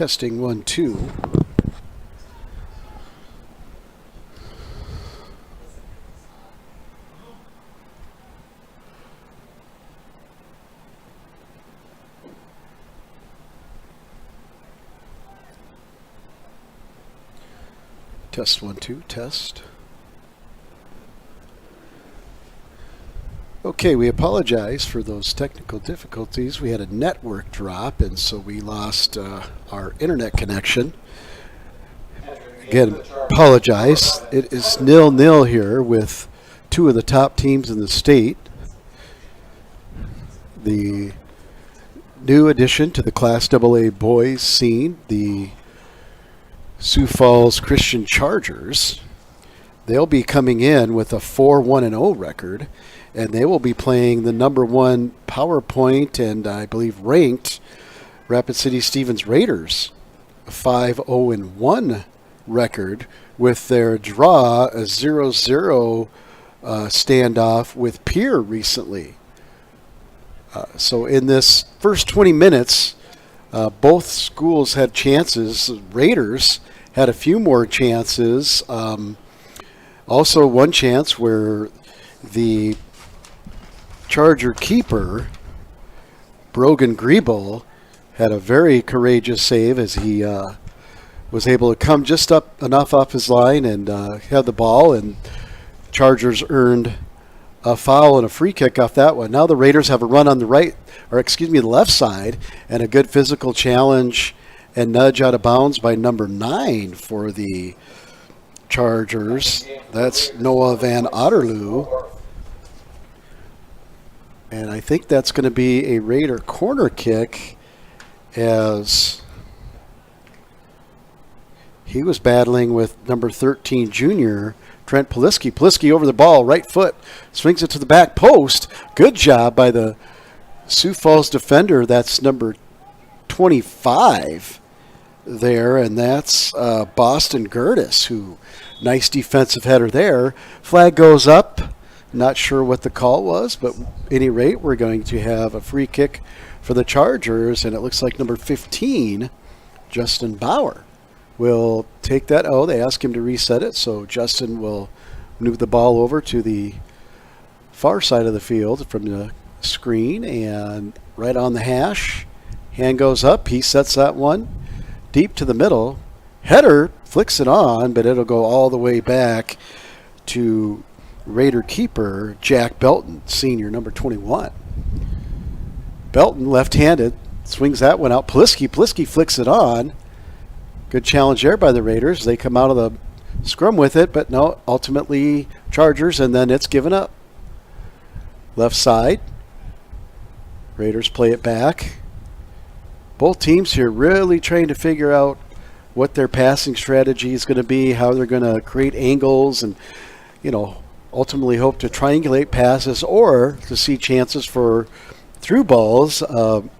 Testing 1, 2. Test 1, 2, test. Okay, we apologize for those technical difficulties. We had a network drop, and so we lost our internet connection. Again, apologize. It is 0-0 here with two of the top teams in the state. The new addition to the Class AA boys scene, the Sioux Falls Christian Chargers. They'll be coming in with a 4-1-0 record, and they will be playing the number one PowerPoint and I believe ranked Rapid City Stevens Raiders, a 5-0-1 record with their draw, a 0-0 standoff with Pierre recently. So in this first 20 minutes, both schools had chances. Raiders had a few more chances. Also one chance where the Charger keeper, Brogan Griebel, had a very courageous save as he was able to come just up enough off his line and had the ball, and Chargers earned a foul and a free kick off that one. Now the Raiders have a run on the left side, and a good physical challenge and nudge out of bounds by number 9 for the Chargers. That's Noah Van Otterloo. And I think that's going to be a Raider corner kick, as he was battling with number 13 junior Trent Poliski. Poliski over the ball, right foot, swings it to the back post. Good job by the Sioux Falls defender. That's number 25 there, and that's Boston Gertis, who nice defensive header there. Flag goes up. Not sure what the call was, but at any rate, we're going to have a free kick for the Chargers, and it looks like number 15, Justin Bauer, will take that. Oh, they asked him to reset it, so Justin will move the ball over to the far side of the field from the screen, and right on the hash. Hand goes up. He sets that one deep to the middle. Header flicks it on, but it'll go all the way back to Raider keeper Jack Belton, senior, number 21. Belton, left-handed, swings that one out. Poliski flicks it on. Good challenge there by the Raiders. They come out of the scrum with it, but no, ultimately Chargers, and then it's given up. Left side. Raiders play it back. Both teams here really trying to figure out what their passing strategy is going to be, how they're going to create angles, and, ultimately hope to triangulate passes or to see chances for through balls. Both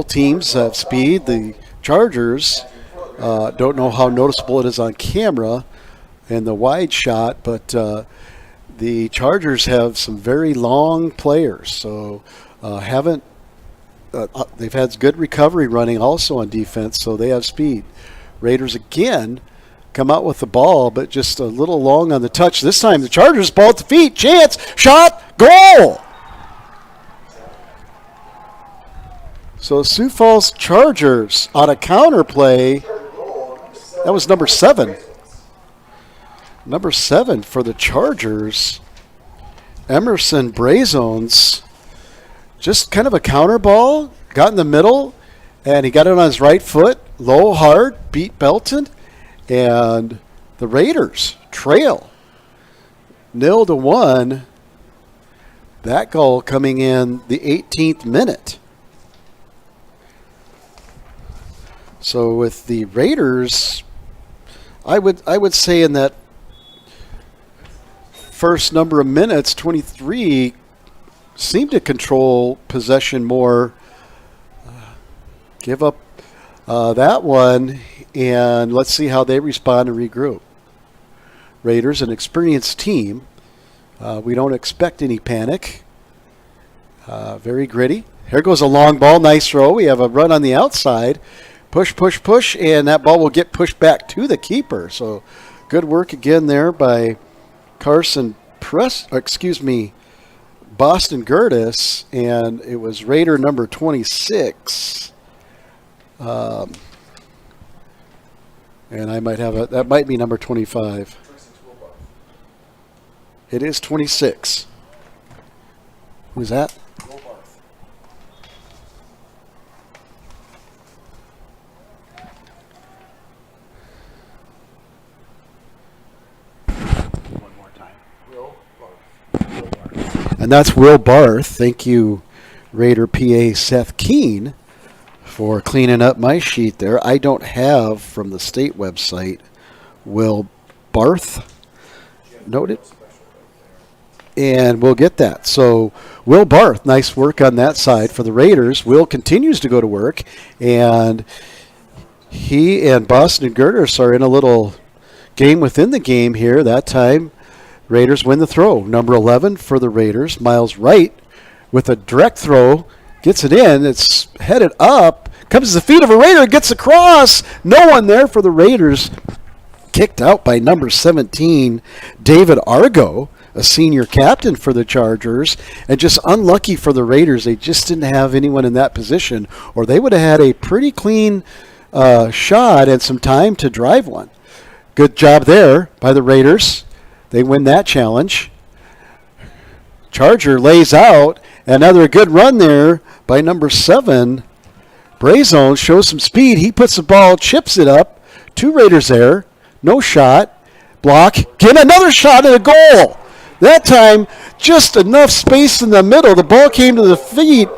teams have speed. The Chargers don't know how noticeable it is on camera and the wide shot, but the Chargers have some very long players, so they've had good recovery running also on defense, so they have speed. Raiders again come out with the ball, but just a little long on the touch. This time the Chargers ball at the feet. Chance, shot, goal! So Sioux Falls Chargers on a counter play. That was number 7. Number 7 for the Chargers. Emerson Brazones. Just kind of a counter ball. Got in the middle, and he got it on his right foot. Low, hard, beat Belton. And the Raiders trail 0-1. That goal coming in the 18th minute. So with the Raiders, I would say in that first number of minutes, 23, seemed to control possession more. Give up that one, and let's see how they respond and regroup. Raiders, an experienced team. We don't expect any panic. Very gritty. Here goes a long ball. Nice throw. We have a run on the outside. Push, push, push, and that ball will get pushed back to the keeper. So good work again there by Boston Gertis, and it was Raider number 26. And I might have that might be number 25. It is 26. Who's that? And that's Will Barth. Thank you, Raider PA Seth Keene, for cleaning up my sheet there. I don't have from the state website Will Barth noted. And we'll get that. So Will Barth, nice work on that side for the Raiders. Will continues to go to work, and he and Boston Gertis are in a little game within the game here. That time, Raiders win the throw. Number 11 for the Raiders, Miles Wright, with a direct throw, gets it in. It's headed up, comes to the feet of a Raider, gets across. No one there for the Raiders. Kicked out by number 17, David Argo, a senior captain for the Chargers, and just unlucky for the Raiders. They just didn't have anyone in that position, or they would have had a pretty clean shot and some time to drive one. Good job there by the Raiders. They win that challenge. Charger lays out. Another good run there by number 7. Brazone shows some speed. He puts the ball, chips it up. 2 Raiders there. No shot. Block. Get another shot at a goal. That time, just enough space in the middle. The ball came to the feet.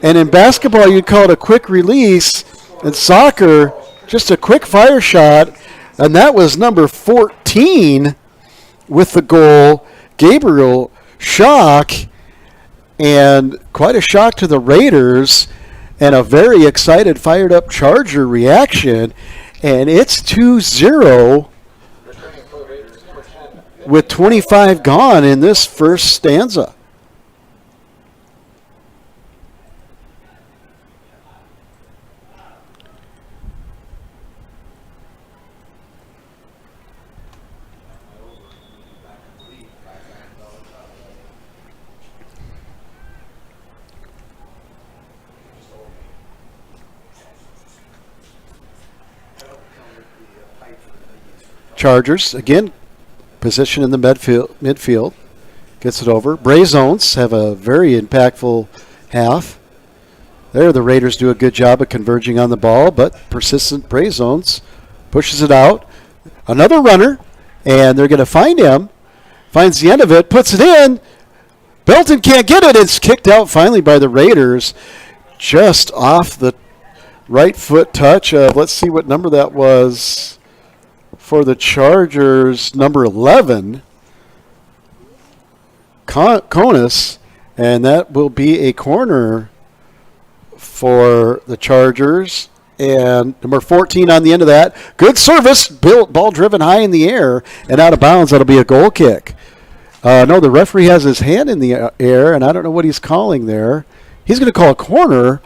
And in basketball, you'd call it a quick release. In soccer, just a quick fire shot. And that was number 14 with the goal, Gabriel Schock, and quite a shock to the Raiders, and a very excited, fired-up Charger reaction, and it's 2-0 with 25 gone in this first stanza. Chargers, again, position in the midfield. Gets it over. Brazones have a very impactful half. There, the Raiders do a good job of converging on the ball, but persistent Brazones pushes it out. Another runner, and they're going to find him. Finds the end of it, puts it in. Belton can't get it. It's kicked out finally by the Raiders. Just off the right foot touch of, let's see what number that was. For the Chargers, number 11, Conus, and that will be a corner for the Chargers. And number 14 on the end of that. Good service, ball driven high in the air and out of bounds. That'll be a goal kick. No, the referee has his hand in the air, and I don't know what he's calling there. He's going to call a corner.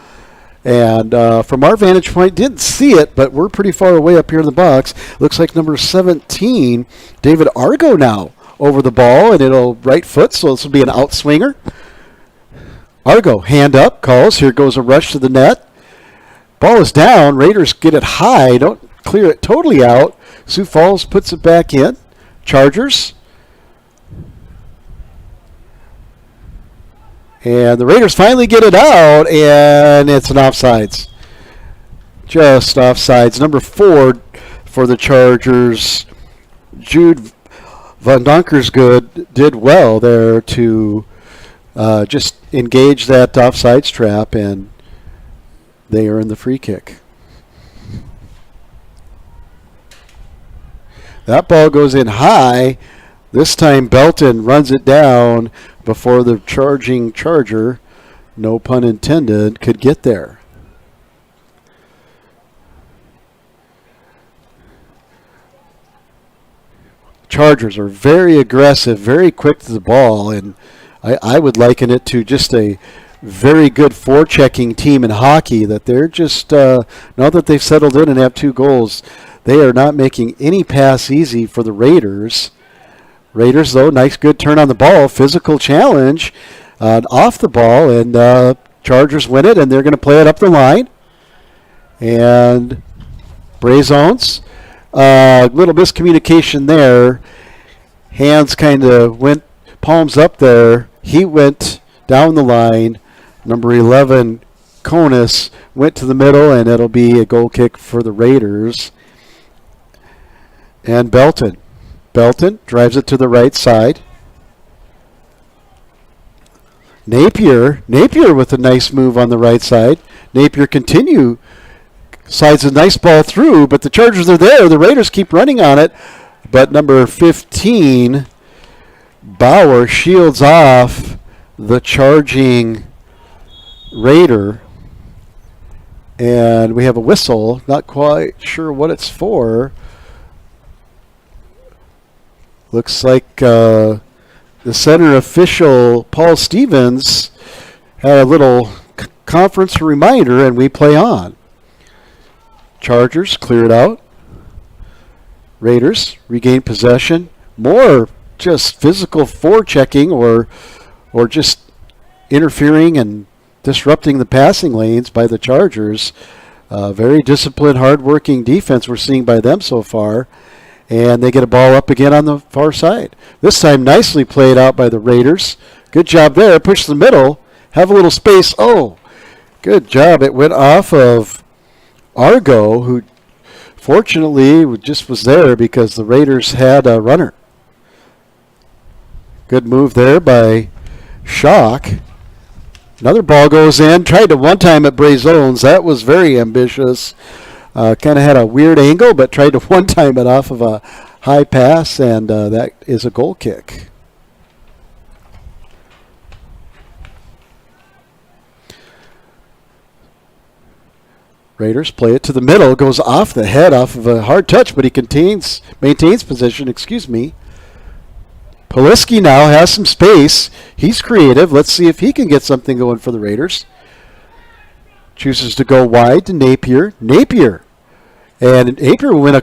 And from our vantage point, didn't see it, but we're pretty far away up here in the box. Looks like number 17, David Argo now over the ball, and it'll right foot, so this will be an outswinger. Argo, hand up, calls. Here goes a rush to the net. Ball is down. Raiders get it high. Don't clear it totally out. Sioux Falls puts it back in. Chargers. And the Raiders finally get it out, and it's an offsides. Just offsides. Number 4 for the Chargers, Jude Van Donkersgood, did well there to just engage that offsides trap, and they earn the free kick. That ball goes in high. This time Belton runs it down before the charging Charger, no pun intended, could get there. Chargers are very aggressive, very quick to the ball, and I would liken it to just a very good forechecking team in hockey that they're just, now that they've settled in and have 2 goals, they are not making any pass easy for the Raiders. Raiders, though, nice good turn on the ball, physical challenge off the ball, and Chargers win it, and they're going to play it up the line. And Brazones, little miscommunication there. Hands kind of went palms up there. He went down the line. Number 11, Conus, went to the middle, and it'll be a goal kick for the Raiders. And Belton drives it to the right side. Napier with a nice move on the right side. Napier slides a nice ball through, but the Chargers are there. The Raiders keep running on it, but number 15, Bauer, shields off the charging Raider. And we have a whistle. Not quite sure what it's for. Looks like the center official, Paul Stevens, had a little conference reminder, and we play on. Chargers clear it out. Raiders regain possession. More just physical forechecking or just interfering and disrupting the passing lanes by the Chargers. Very disciplined, hard-working defense we're seeing by them so far. And they get a ball up again on the far side. This time nicely played out by the Raiders. Good job there. Push the middle. Have a little space. Oh, good job. It went off of Argo, who fortunately just was there because the Raiders had a runner. Good move there by Shock. Another ball goes in. Tried to one time at Brazones. That was very ambitious. Kind of had a weird angle, but tried to one time it off of a high pass, and that is a goal kick. Raiders play it to the middle, goes off the head, off of a hard touch, but he maintains position. Poliski now has some space. He's creative. Let's see if he can get something going for the Raiders. Chooses to go wide to Napier. And Napier will win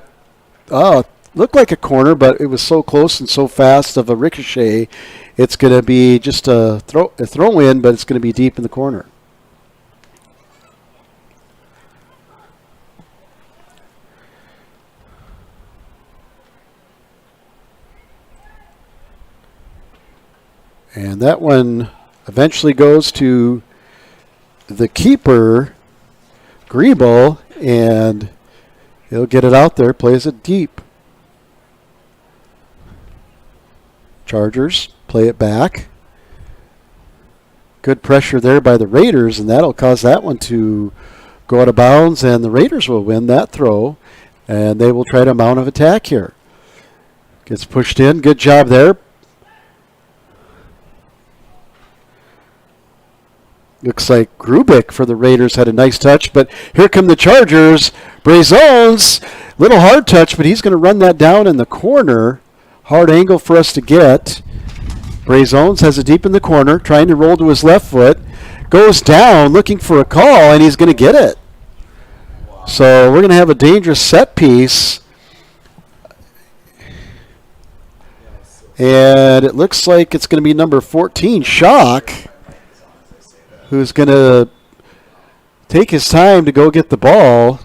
looked like a corner, but it was so close and so fast of a ricochet. It's going to be just a throw in, but it's going to be deep in the corner. And that one eventually goes to the keeper, Griebel, and he'll get it out there, plays it deep. Chargers play it back. Good pressure there by the Raiders, and that'll cause that one to go out of bounds, and the Raiders will win that throw, and they will try to mount an attack here. Gets pushed in. Good job there. Looks like Grubik for the Raiders had a nice touch, but here come the Chargers. Brazones, little hard touch, but he's going to run that down in the corner. Hard angle for us to get. Brazones has it deep in the corner, trying to roll to his left foot. Goes down, looking for a call, and he's going to get it. So we're going to have a dangerous set piece. And it looks like it's going to be number 14, Shock, who's going to take his time to go get the ball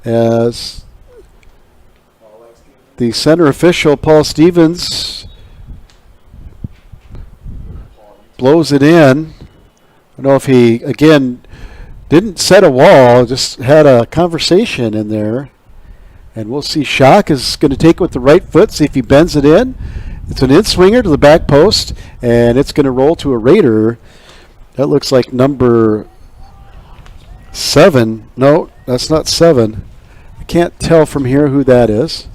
as the center official, Paul Stevens, blows it in. I don't know if he, again, didn't set a wall, just had a conversation in there. And we'll see Shock is going to take it with the right foot, see if he bends it in. It's an in-swinger to the back post, and it's going to roll to a Raider. That looks like number 7. No, that's not 7. I can't tell from here who that is.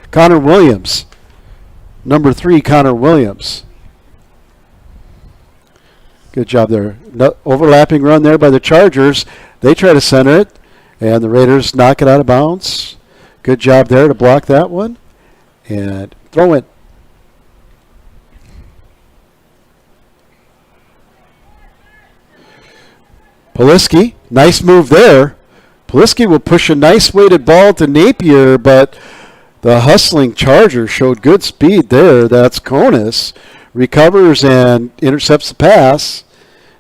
Connor Williams. Number 3, Connor Williams. Good job there. No, overlapping run there by the Chargers. They try to center it, and the Raiders knock it out of bounds. Good job there to block that one. And throw it. Poliski, nice move there. Poliski will push a nice weighted ball to Napier, but the hustling Charger showed good speed there. That's Konis. Recovers and intercepts the pass.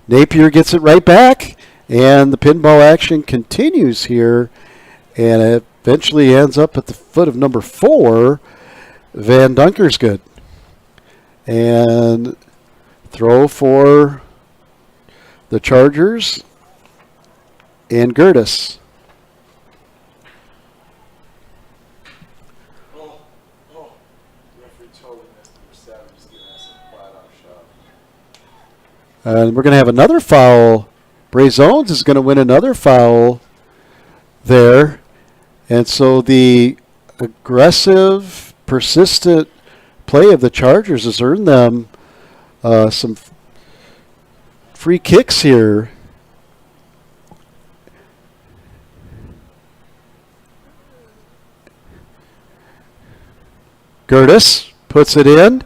Napier gets it right back, and the pinball action continues here, and it eventually ends up at the foot of number 4. Van Dunker's good. And throw for the Chargers and Gertis. And we're going to have another foul. Brazones is going to win another foul there. And so the aggressive, persistent play of the Chargers has earned them some free kicks here. Gertis puts it in.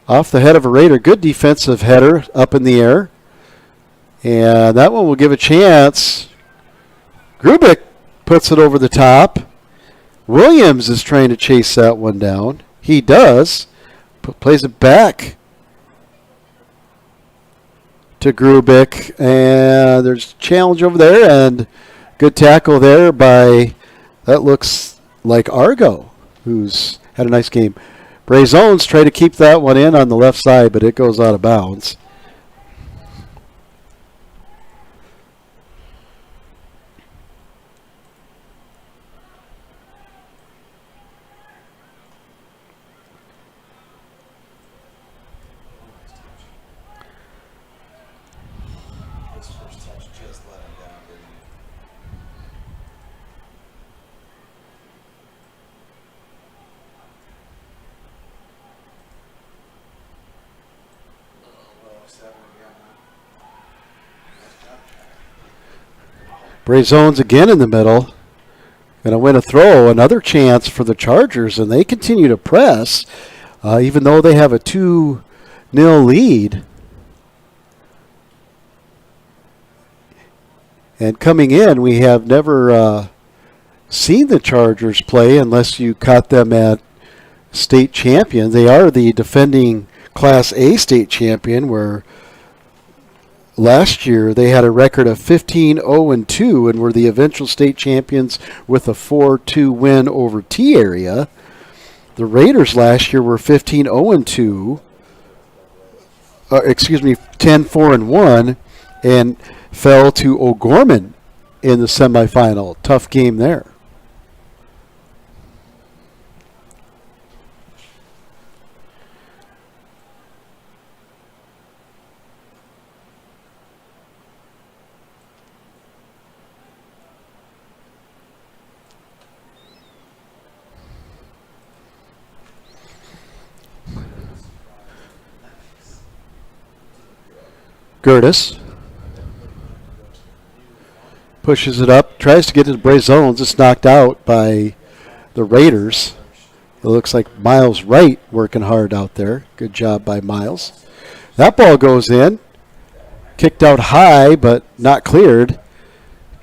Off the head of a Raider. Good defensive header up in the air. And that one will give a chance. Grubik puts it over the top. Williams is trying to chase that one down. He does. Plays it back to Grubik. And there's a challenge over there. And good tackle there by, that looks like Argo, who's had a nice game. Brazones try to keep that one in on the left side, but it goes out of bounds. Brazones again in the middle. Going to win a throw. Another chance for the Chargers, and they continue to press, even though they have a 2-0 lead. And coming in, we have never seen the Chargers play unless you caught them at state champion. They are the defending Class A state champion, where last year they had a record of 15-0-2 and were the eventual state champions with a 4-2 win over T-Area. The Raiders last year were 15-0-2. 10-4-1 and fell to O'Gorman in the semifinal. Tough game there. Gertis pushes it up, tries to get to the Brazones. It's knocked out by the Raiders. It looks like Miles Wright working hard out there. Good job by Miles. That ball goes in. Kicked out high, but not cleared.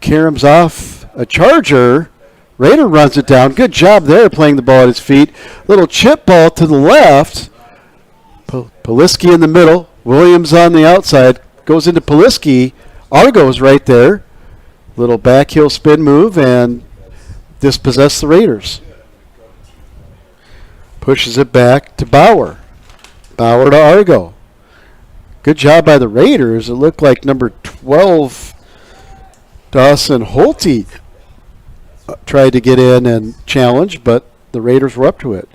Karam's off a Charger. Raider runs it down. Good job there playing the ball at his feet. Little chip ball to the left. Poliski in the middle. Williams on the outside. Goes into Poliski. Argo's right there. Little back heel spin move and dispossess the Raiders. Pushes it back to Bauer. Bauer to Argo. Good job by the Raiders. It looked like number 12, Dawson Holte, tried to get in and challenge, but the Raiders were up to it.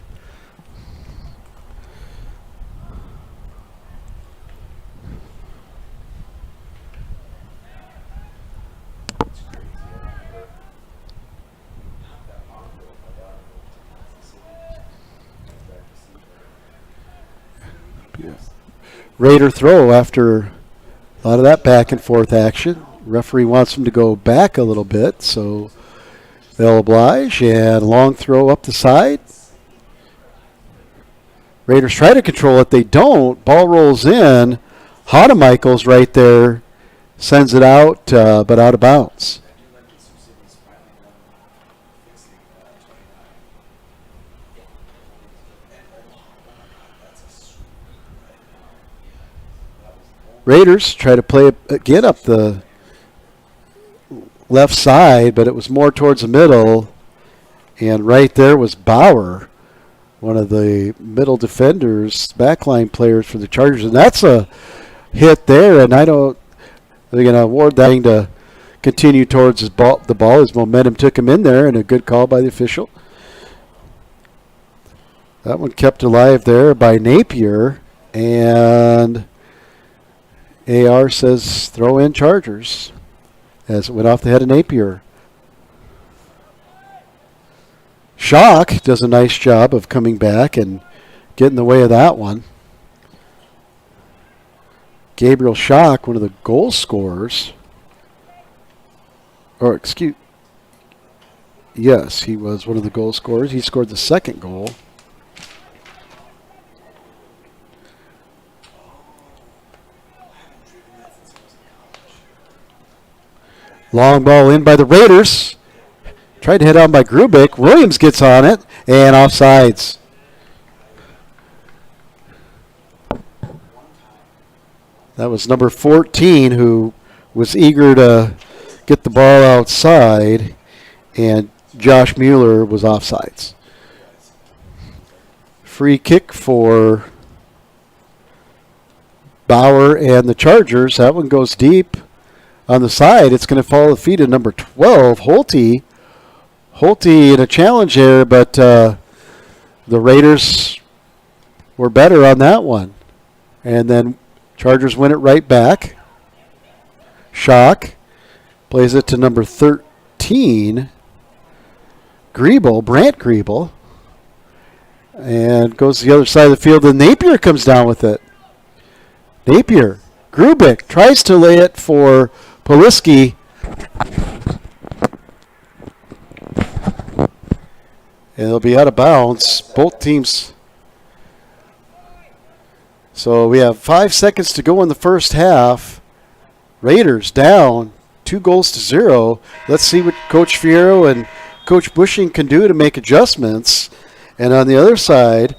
Raider throw after a lot of that back and forth action. Referee wants him to go back a little bit, so they'll oblige. And a long throw up the side. Raiders try to control it. They don't. Ball rolls in. Hodemichael's right there Sends it out, but out of bounds. Raiders try to play it again up the left side, but it was more towards the middle. And right there was Bauer, one of the middle defenders, backline players for the Chargers. And that's a hit there, and they're going to award that to continue towards the ball. His momentum took him in there, and a good call by the official. That one kept alive there by Napier, and AR says throw in Chargers as it went off the head of Napier. Schock does a nice job of coming back and getting in the way of that one. Gabriel Schock, one of the goal scorers. Yes, he was one of the goal scorers. He scored the second goal. Long ball in by the Raiders. Tried to head on by Grubik. Williams gets on it and offsides. That was number 14 who was eager to get the ball outside, and Josh Mueller was offsides. Free kick for Bauer and the Chargers. That one goes deep on the side. It's going to follow the feet of number 12, Holte. Holte in a challenge there, but the Raiders were better on that one. And then Chargers win it right back. Schock plays it to number 13, Brant Griebel, and goes to the other side of the field, and Napier comes down with it. Napier, Grubik tries to lay it for Poliski. And it'll be out of bounds. Both teams. So we have 5 seconds to go in the first half. Raiders down 2-0. Let's see what Coach Fierro and Coach Bushing can do to make adjustments. And on the other side,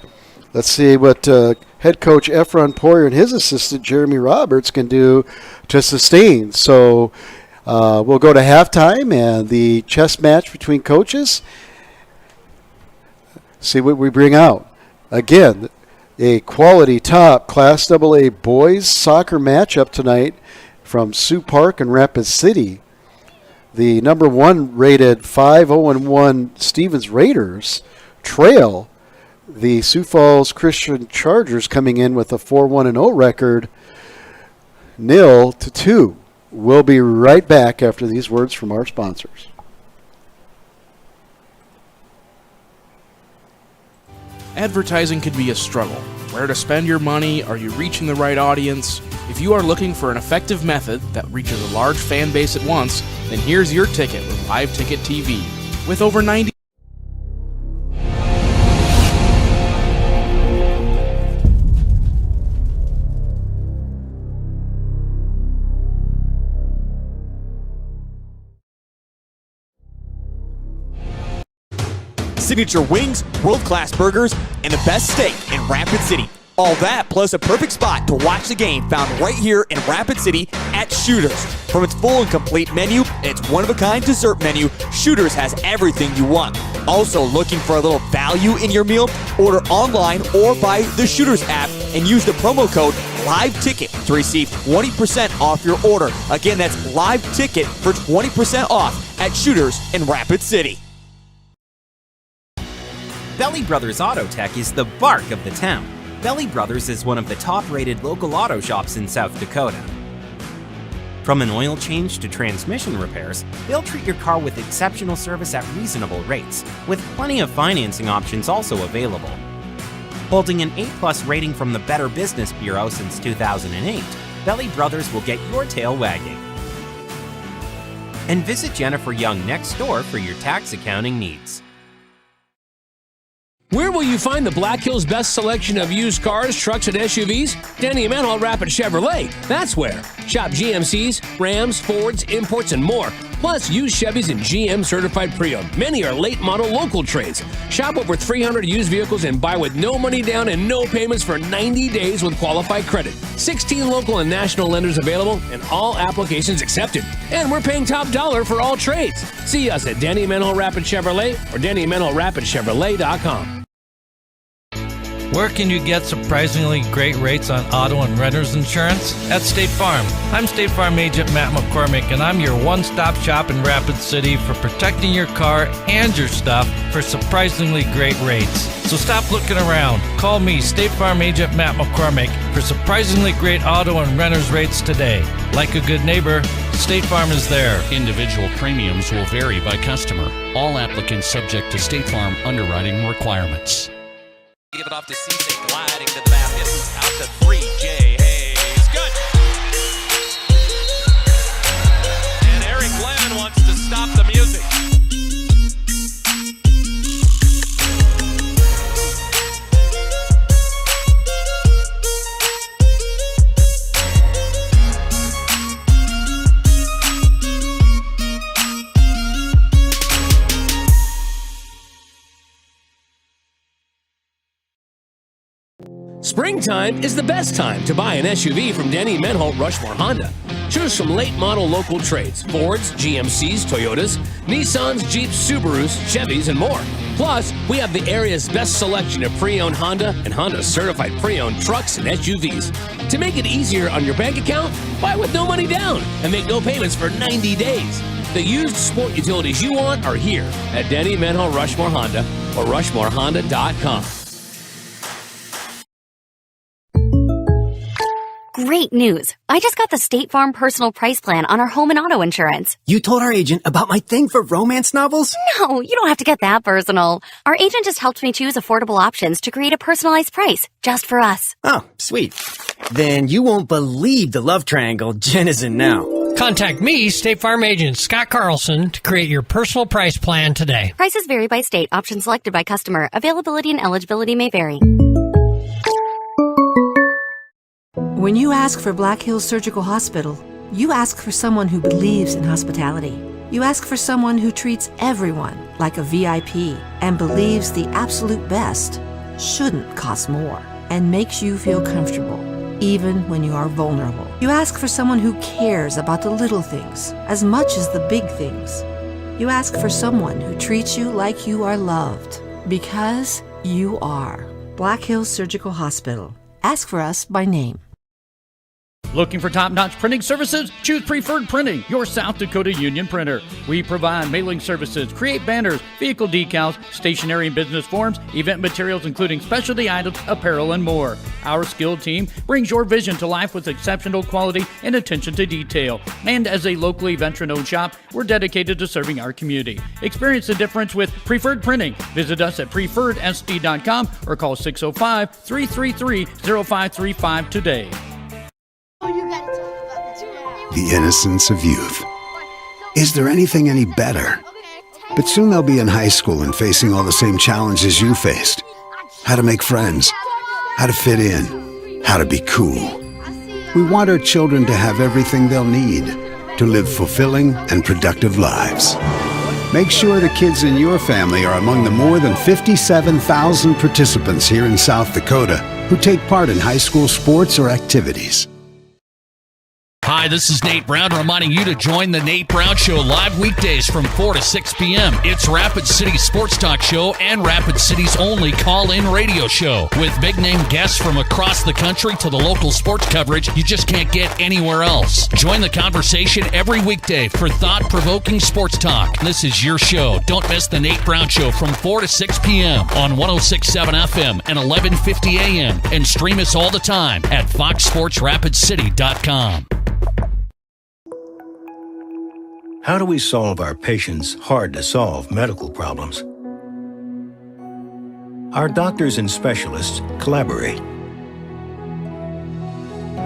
let's see what head coach Efron Poirier and his assistant Jeremy Roberts can do to sustain. So we'll go to halftime and the chess match between coaches. See what we bring out. Again, a quality top Class AA boys soccer matchup tonight from Sioux Park and Rapid City. The number 1 rated 5-0-1 Stevens Raiders trail the Sioux Falls Christian Chargers, coming in with a 4-1-0 record, 0-2. We'll be right back after these words from our sponsors. Advertising can be a struggle. Where to spend your money? Are you reaching the right audience? If you are looking for an effective method that reaches a large fan base at once, then here's your ticket with Live Ticket TV. With over 90 signature wings, world-class burgers, and the best steak in Rapid City. All that plus a perfect spot to watch the game found right here in Rapid City at Shooters. From its full and complete menu, its one-of-a-kind dessert menu, Shooters has everything you want. Also looking for a little value in your meal? Order online or by the Shooters app and use the promo code LiveTicket to receive 20% off your order. Again, that's LiveTicket for 20% off at Shooters in Rapid City. Belly Brothers Auto Tech is the bark of the town. Belly Brothers is one of the top-rated local auto shops in South Dakota. From an oil change to transmission repairs, they'll treat your car with exceptional service at reasonable rates, with plenty of financing options also available. Holding an A+ rating from the Better Business Bureau since 2008, Belly Brothers will get your tail wagging. And visit Jennifer Young next door for your tax accounting needs. Where will you find the Black Hills' best selection of used cars, trucks, and SUVs? Danny Emanuel Rapid Chevrolet. That's where. Shop GMCs, Rams, Fords, imports, and more. Plus, used Chevys and GM certified pre-owned. Many are late model local trades. Shop over 300 used vehicles and buy with no money down and no payments for 90 days with qualified credit. 16 local and national lenders available and all applications accepted. And we're paying top dollar for all trades. See us at Danny Emanuel Rapid Chevrolet or DannyEmanuelRapidChevrolet.com. Where can you get surprisingly great rates on auto and renter's insurance? At State Farm. I'm State Farm Agent Matt McCormick, and I'm your one-stop shop in Rapid City for protecting your car and your stuff for surprisingly great rates. So stop looking around. Call me, State Farm Agent Matt McCormick, for surprisingly great auto and renter's rates today. Like a good neighbor, State Farm is there. Individual premiums will vary by customer. All applicants subject to State Farm underwriting requirements. Give it off to Cisse, gliding to the basket. Out to three, Jay Hayes. Good. And Eric Glenn wants to stop the music. Springtime is the best time to buy an SUV from Danny Menholt Rushmore Honda. Choose from late model local trades, Fords, GMCs, Toyotas, Nissans, Jeeps, Subarus, Chevys, and more. Plus, we have the area's best selection of pre-owned Honda and Honda certified pre-owned trucks and SUVs. To make it easier on your bank account, buy with no money down and make no payments for 90 days. The used sport utilities you want are here at Danny Menholt Rushmore Honda or RushmoreHonda.com. Great news. I just got the State Farm personal price plan on our home and auto insurance. You told our agent about my thing for romance novels? No, you don't have to get that personal. Our agent just helped me choose affordable options to create a personalized price just for us. Oh, sweet. Then you won't believe the love triangle Jen is in now. Contact me, State Farm agent Scott Carlson, to create your personal price plan today. Prices vary by state. Options selected by customer. Availability and eligibility may vary. When you ask for Black Hills Surgical Hospital, you ask for someone who believes in hospitality. You ask for someone who treats everyone like a VIP and believes the absolute best shouldn't cost more and makes you feel comfortable, even when you are vulnerable. You ask for someone who cares about the little things as much as the big things. You ask for someone who treats you like you are loved, because you are. Black Hills Surgical Hospital. Ask for us by name. Looking for top-notch printing services? Choose Preferred Printing, your South Dakota union printer. We provide mailing services, create banners, vehicle decals, stationery and business forms, event materials including specialty items, apparel, and more. Our skilled team brings your vision to life with exceptional quality and attention to detail. And as a locally veteran-owned shop, we're dedicated to serving our community. Experience the difference with Preferred Printing. Visit us at preferredsd.com or call 605-333-0535 today. The innocence of youth. Is there anything any better? But soon they'll be in high school and facing all the same challenges you faced. How to make friends, how to fit in, how to be cool. We want our children to have everything they'll need to live fulfilling and productive lives. Make sure the kids in your family are among the more than 57,000 participants here in South Dakota who take part in high school sports or activities. Hi, this is Nate Brown reminding you to join the Nate Brown Show live weekdays from 4 to 6 p.m. It's Rapid City's sports talk show and Rapid City's only call-in radio show. With big-name guests from across the country to the local sports coverage you just can't get anywhere else. Join the conversation every weekday for thought-provoking sports talk. This is your show. Don't miss the Nate Brown Show from 4 to 6 p.m. on 106.7 FM and 1150 a.m. And stream us all the time at foxsportsrapidcity.com. How do we solve our patients' hard-to-solve medical problems? Our doctors and specialists collaborate,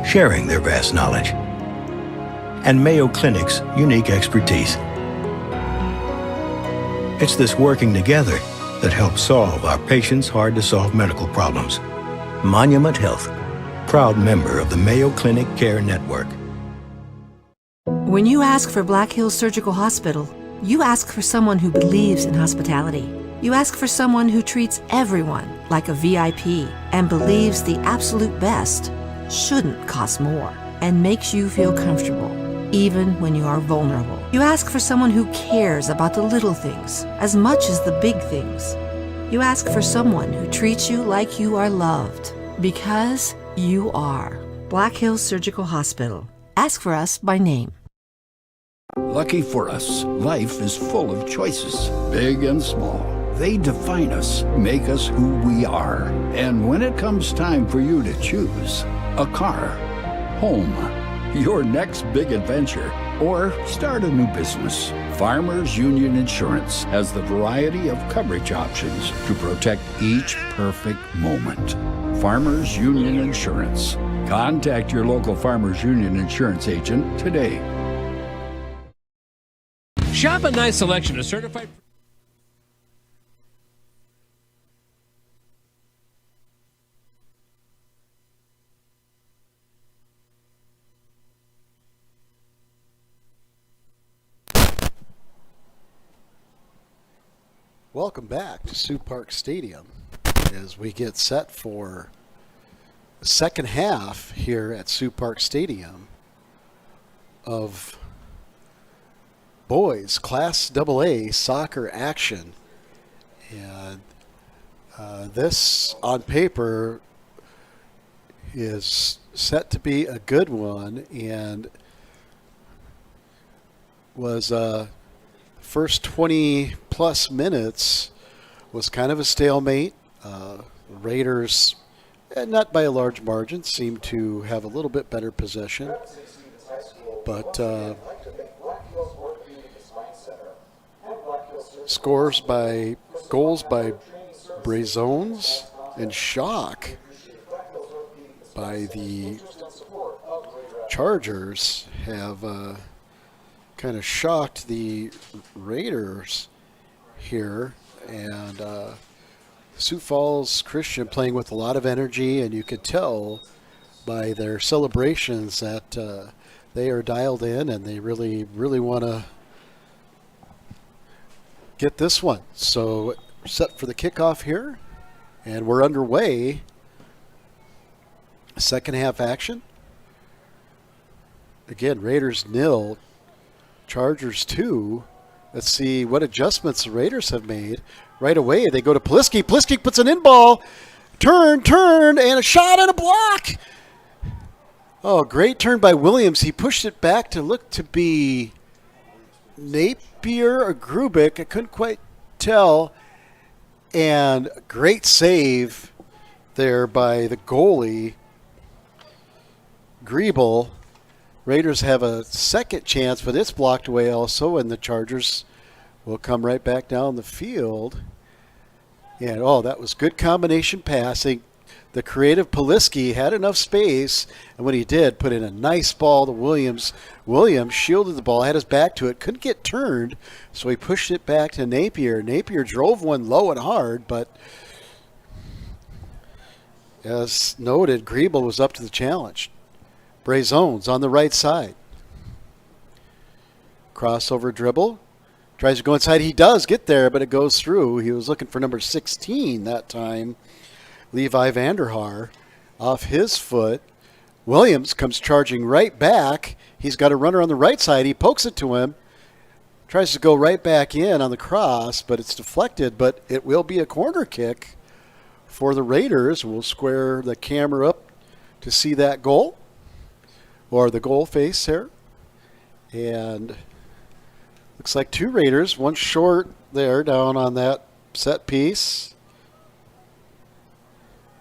sharing their vast knowledge and Mayo Clinic's unique expertise. It's this working together that help solve our patients' hard-to-solve medical problems. Monument Health, proud member of the Mayo Clinic Care Network. When you ask for Black Hills Surgical Hospital, you ask for someone who believes in hospitality. You ask for someone who treats everyone like a VIP and believes the absolute best shouldn't cost more and makes you feel comfortable, even when you are vulnerable. You ask for someone who cares about the little things as much as the big things. You ask for someone who treats you like you are loved, because you are. Black Hills Surgical Hospital. Ask for us by name. Lucky for us, life is full of choices, big and small. They define us, make us who we are. And when it comes time for you to choose, a car, home, your next big adventure, or start a new business, Farmers Union Insurance has the variety of coverage options to protect each perfect moment. Farmers Union Insurance. Contact your local Farmers Union Insurance agent today. Shop a nice selection of certified... Welcome back to Sioux Park Stadium as we get set for the second half here at Sioux Park Stadium of boys Class AA soccer action. And this on paper is set to be a good one, and was first 20 plus minutes was kind of a stalemate. Raiders, not by a large margin, seemed to have a little bit better possession, but goals by Brazones and shock by the Chargers have kind of shocked the Raiders here. And Sioux Falls Christian playing with a lot of energy, and you could tell by their celebrations that they are dialed in and they really, really want to get this one. So set for the kickoff here, and we're underway. Second half action. Again, Raiders 0, Chargers 2. Let's see what adjustments the Raiders have made. Right away, they go to Plisky. Plisky puts an in ball. Turn, and a shot and a block. Oh, great turn by Williams. He pushed it back to look to be Napier or Grubik. I couldn't quite tell. And great save there by the goalie, Griebel. Raiders have a second chance, but it's blocked away also, and the Chargers will come right back down the field. And, that was good combination passing. The creative Plisky had enough space, and when he did, put in a nice ball to Williams. Williams shielded the ball, had his back to it, couldn't get turned, so he pushed it back to Napier. Napier drove one low and hard, but as noted, Griebel was up to the challenge. Brazones on the right side. Crossover dribble. Tries to go inside. He does get there, but it goes through. He was looking for number 16 that time. Levi Vanderhaar off his foot. Williams comes charging right back. He's got a runner on the right side. He pokes it to him. Tries to go right back in on the cross, but it's deflected. But it will be a corner kick for the Raiders. We'll square the camera up to see that goal, or the goal face there. And looks like two Raiders, one short there down on that set piece.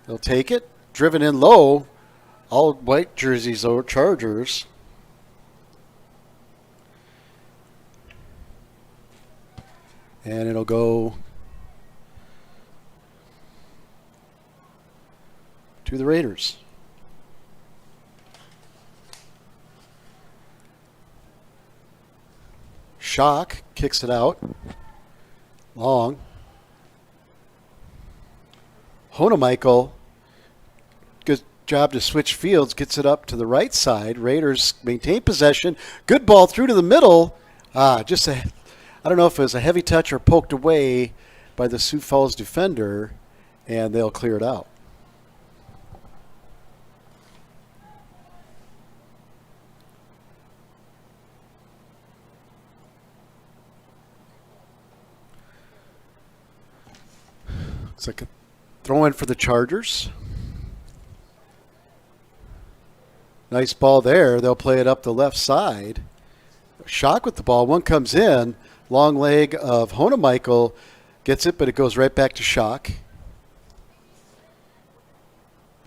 They'll take it. Driven in low. All white jerseys are Chargers. And it'll go to the Raiders. Shock kicks it out. Long. Honemichael, good job to switch fields, gets it up to the right side. Raiders maintain possession. Good ball through to the middle. I don't know if it was a heavy touch or poked away by the Sioux Falls defender, and they'll clear it out. Looks like a throw in for the Chargers. Nice ball there. They'll play it up the left side. Shock with the ball. One comes in. Long leg of Honemichael gets it, but it goes right back to Shock.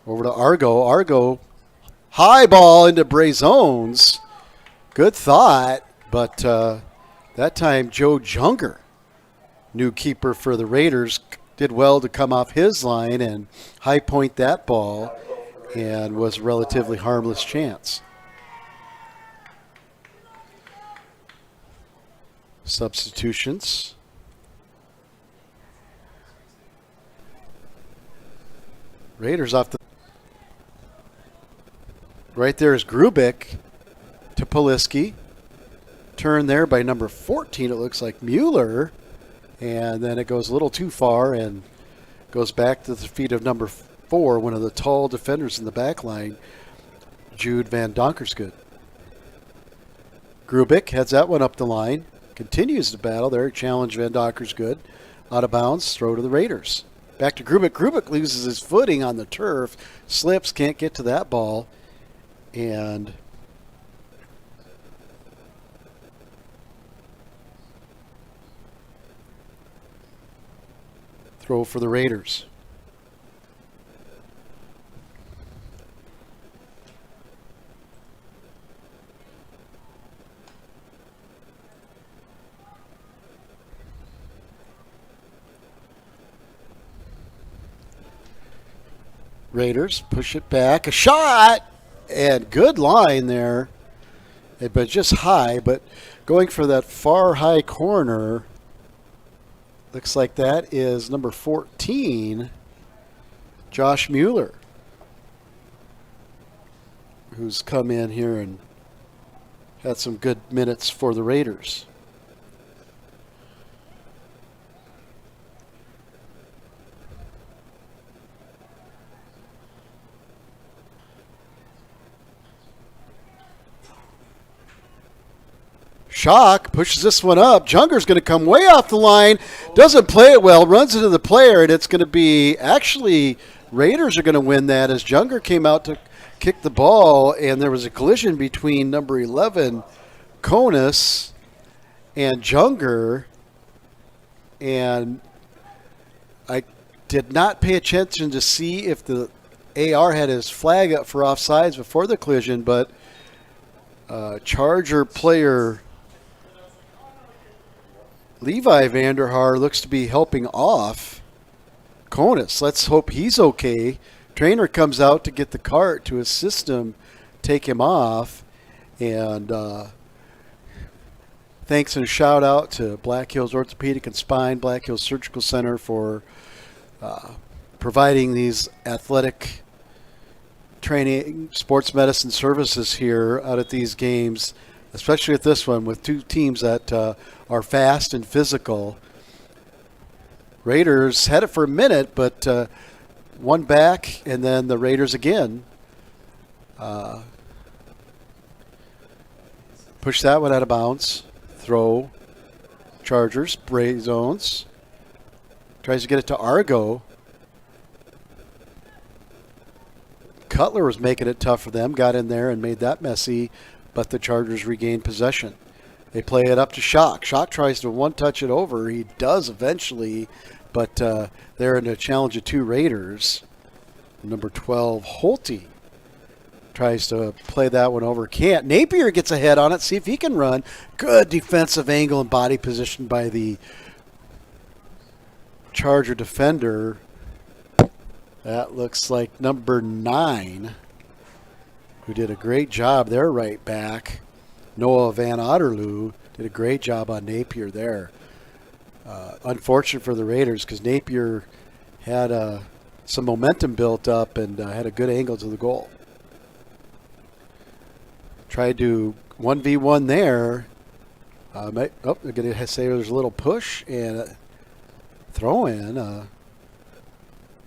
Over to Argo. Argo, high ball into Brazones. Good thought, but that time Joe Junger, new keeper for the Raiders, did well to come off his line and high point that ball, and was a relatively harmless chance. Substitutions. Raiders off the... Right there is Grubik to Poliski. Turn there by number 14, it looks like Mueller. And then it goes a little too far and goes back to the feet of number 4, one of the tall defenders in the back line, Jude Van Donkersgood. Grubik heads that one up the line, continues to battle there, challenge Van Donkersgood, out of bounds, throw to the Raiders. Back to Grubik. Grubik loses his footing on the turf, slips, can't get to that ball, and throw for the Raiders. Raiders push it back. A shot! And good line there. But just high. But going for that far high corner. Looks like that is number 14, Josh Mueller, who's come in here and had some good minutes for the Raiders. Shock pushes this one up. Junger's going to come way off the line. Doesn't play it well. Runs into the player, and it's going to be actually Raiders are going to win that as Junger came out to kick the ball, and there was a collision between number 11, Conus, and Junger. And I did not pay attention to see if the AR had his flag up for offsides before the collision, but Charger player Levi Vanderhaar looks to be helping off Conus. Let's hope he's okay. Trainer comes out to get the cart to assist him, take him off. And thanks and a shout out to Black Hills Orthopedic and Spine, Black Hills Surgical Center for providing these athletic training, sports medicine services here out at these games, especially at this one with two teams that are fast and physical. Raiders had it for a minute, but one back, and then the Raiders again push that one out of bounds. Throw. Chargers, Bray zones. Tries to get it to Argo. Cutler was making it tough for them, got in there and made that messy, but the Chargers regained possession. They play it up to Shock. Shock tries to one-touch it over. He does eventually, but they're in a challenge of 2 Raiders. Number 12, Holte, tries to play that one over. Can't. Napier gets ahead on it, see if he can run. Good defensive angle and body position by the Charger defender. That looks like number 9, who did a great job there right back. Noah Van Otterloo did a great job on Napier there. Unfortunate for the Raiders because Napier had a some momentum built up and had a good angle to the goal. Tried to 1v1 there. They're going to say there's a little push and a throw in.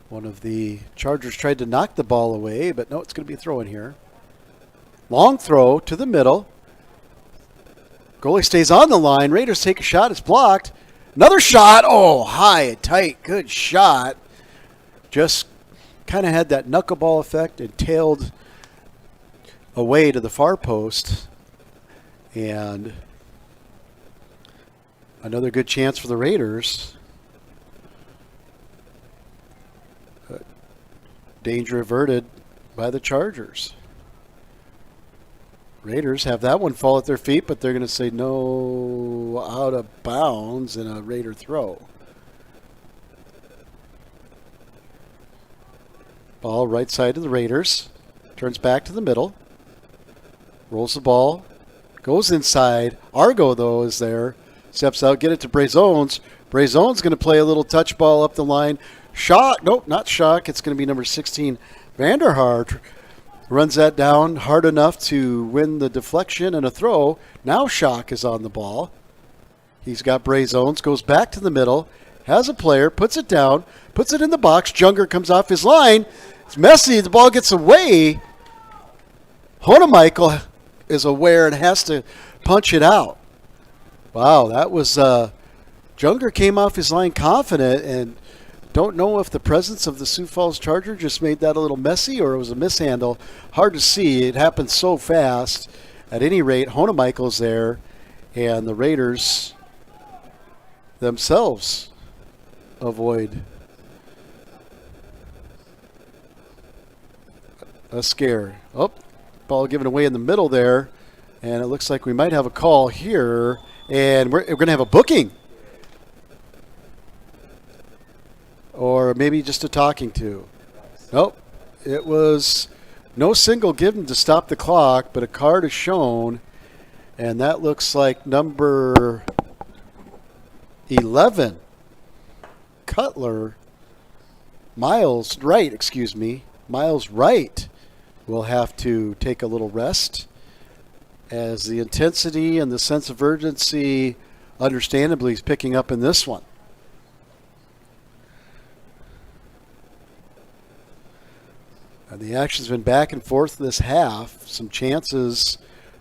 One of the Chargers tried to knock the ball away, but no, it's going to be a throw in here. Long throw to the middle. Goalie stays on the line. Raiders take a shot. It's blocked. Another shot. Oh, high and tight. Good shot. Just kind of had that knuckleball effect and tailed away to the far post. And another good chance for the Raiders. Danger averted by the Chargers. Raiders have that one fall at their feet, but they're going to say no, out of bounds, and a Raider throw. Ball right side of the Raiders. Turns back to the middle. Rolls the ball. Goes inside. Argo, though, is there. Steps out. Get it to Brazones. Brazone's going to play a little touch ball up the line. Shock. Nope, not Shock. It's going to be number 16, Vanderhart. Runs that down hard enough to win the deflection and a throw. Now Shock is on the ball. He's got Brazones. Goes back to the middle. Has a player. Puts it down. Puts it in the box. Junger comes off his line. It's messy. The ball gets away. Honemichael is aware and has to punch it out. Wow, that was Junger came off his line confident, and don't know if the presence of the Sioux Falls Charger just made that a little messy or it was a mishandle. Hard to see. It happened so fast. At any rate, Honemichael's there, and the Raiders themselves avoid a scare. Oh, ball given away in the middle there, and it looks like we might have a call here, and we're going to have a booking. Or maybe just a talking to. Nope. It was no single given to stop the clock, but a card is shown, and that looks like number 11. Cutler. Miles Wright will have to take a little rest as the intensity and the sense of urgency understandably is picking up in this one. And the action's been back and forth this half. Some chances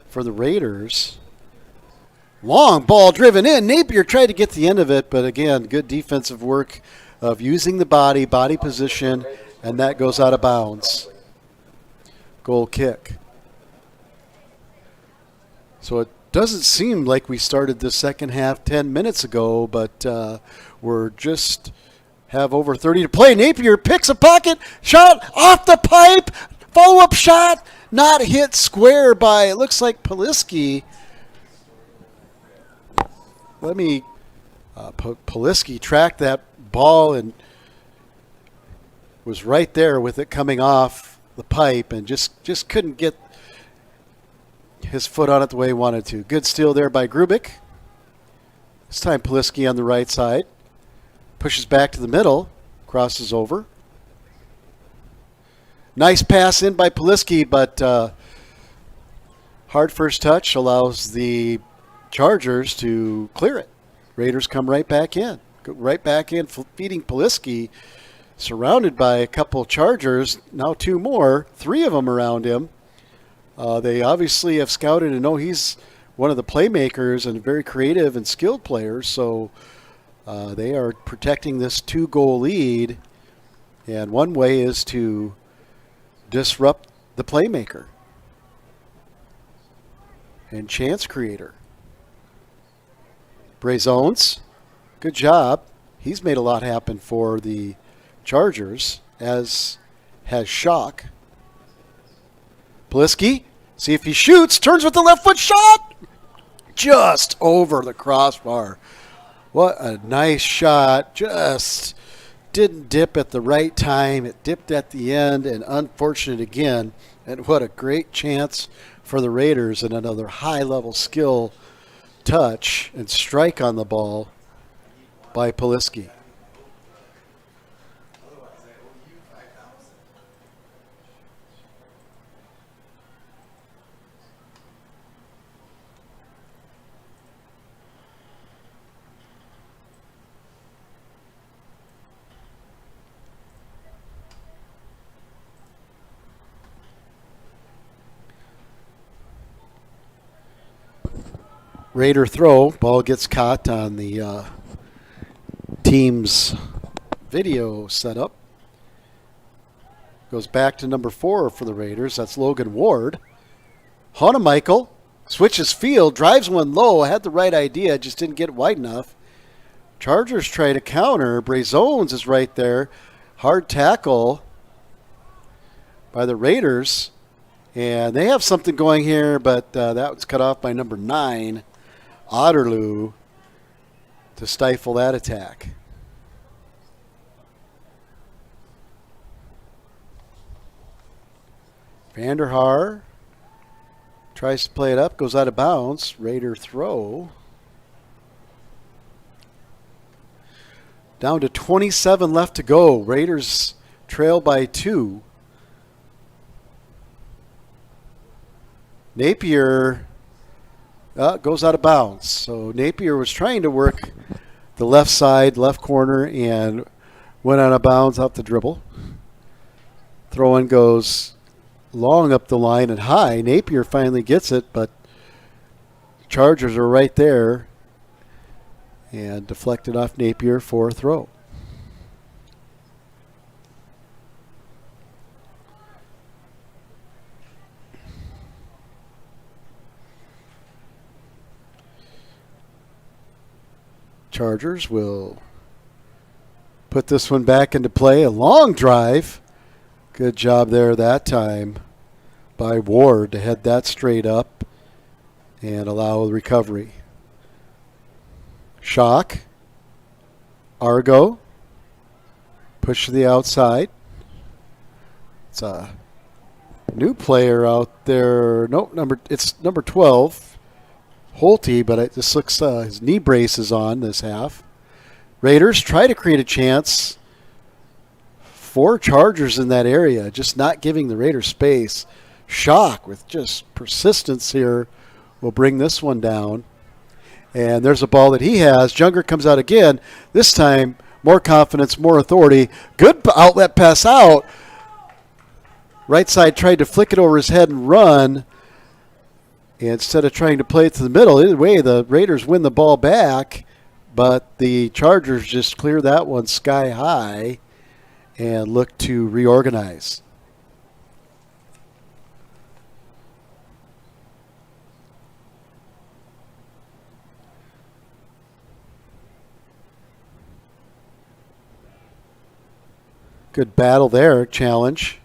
for the Raiders. Long ball driven in. Napier tried to get the end of it, but again, good defensive work of using the body position, and that goes out of bounds. Goal kick. So it doesn't seem like we started the second half 10 minutes ago, but we're just have over 30 to play. Napier picks a pocket, shot off the pipe, follow-up shot, not hit square by, it looks like Poliski. Poliski tracked that ball and was right there with it coming off the pipe and just couldn't get his foot on it the way he wanted to. Good steal there by Grubik. This time Poliski on the right side. Pushes back to the middle, crosses over. Nice pass in by Poliski, but hard first touch allows the Chargers to clear it. Raiders come right back in. Feeding Poliski, surrounded by a couple Chargers, now two more, three of them around him. They obviously have scouted and know he's one of the playmakers and very creative and skilled players, so they are protecting this 2-goal lead, and one way is to disrupt the playmaker and chance creator. Brazones, good job. He's made a lot happen for the Chargers, as has Shock. Poliski, see if he shoots, turns with the left foot shot, just over the crossbar. What a nice shot. Just didn't dip at the right time. It dipped at the end, and unfortunate again. And what a great chance for the Raiders, and another high-level skill touch and strike on the ball by Poliski. Raider throw. Ball gets caught on the team's video setup. Goes back to number 4 for the Raiders. That's Logan Ward. Honemichael switches field, drives one low, had the right idea, just didn't get wide enough. Chargers try to counter. Brazones is right there. Hard tackle by the Raiders. And they have something going here, but that was cut off by number 9, Otterloo, to stifle that attack. Vanderhaar tries to play it up, goes out of bounds. Raider throw. Down to 27 left to go. Raiders trail by 2. Napier goes out of bounds. So Napier was trying to work the left side, left corner, and went out of bounds off the dribble. Throw-in goes long up the line and high. Napier finally gets it, but Chargers are right there and deflected off Napier for a throw. Chargers will put this one back into play. A long drive. Good job there that time by Ward to head that straight up and allow the recovery. Shock. Argo. Push to the outside. It's a new player out there. Nope, it's number 12. Holty, but it just looks his knee brace is on this half. Raiders try to create a chance. 4 Chargers in that area, just not giving the Raiders space. Shock with just persistence here will bring this one down. And there's a ball that he has. Junger comes out again. This time, more confidence, more authority. Good outlet pass out. Right side tried to flick it over his head and run. Instead of trying to play it to the middle, either way, the Raiders win the ball back, but the Chargers just clear that one sky high and look to reorganize. Good battle there, challenge.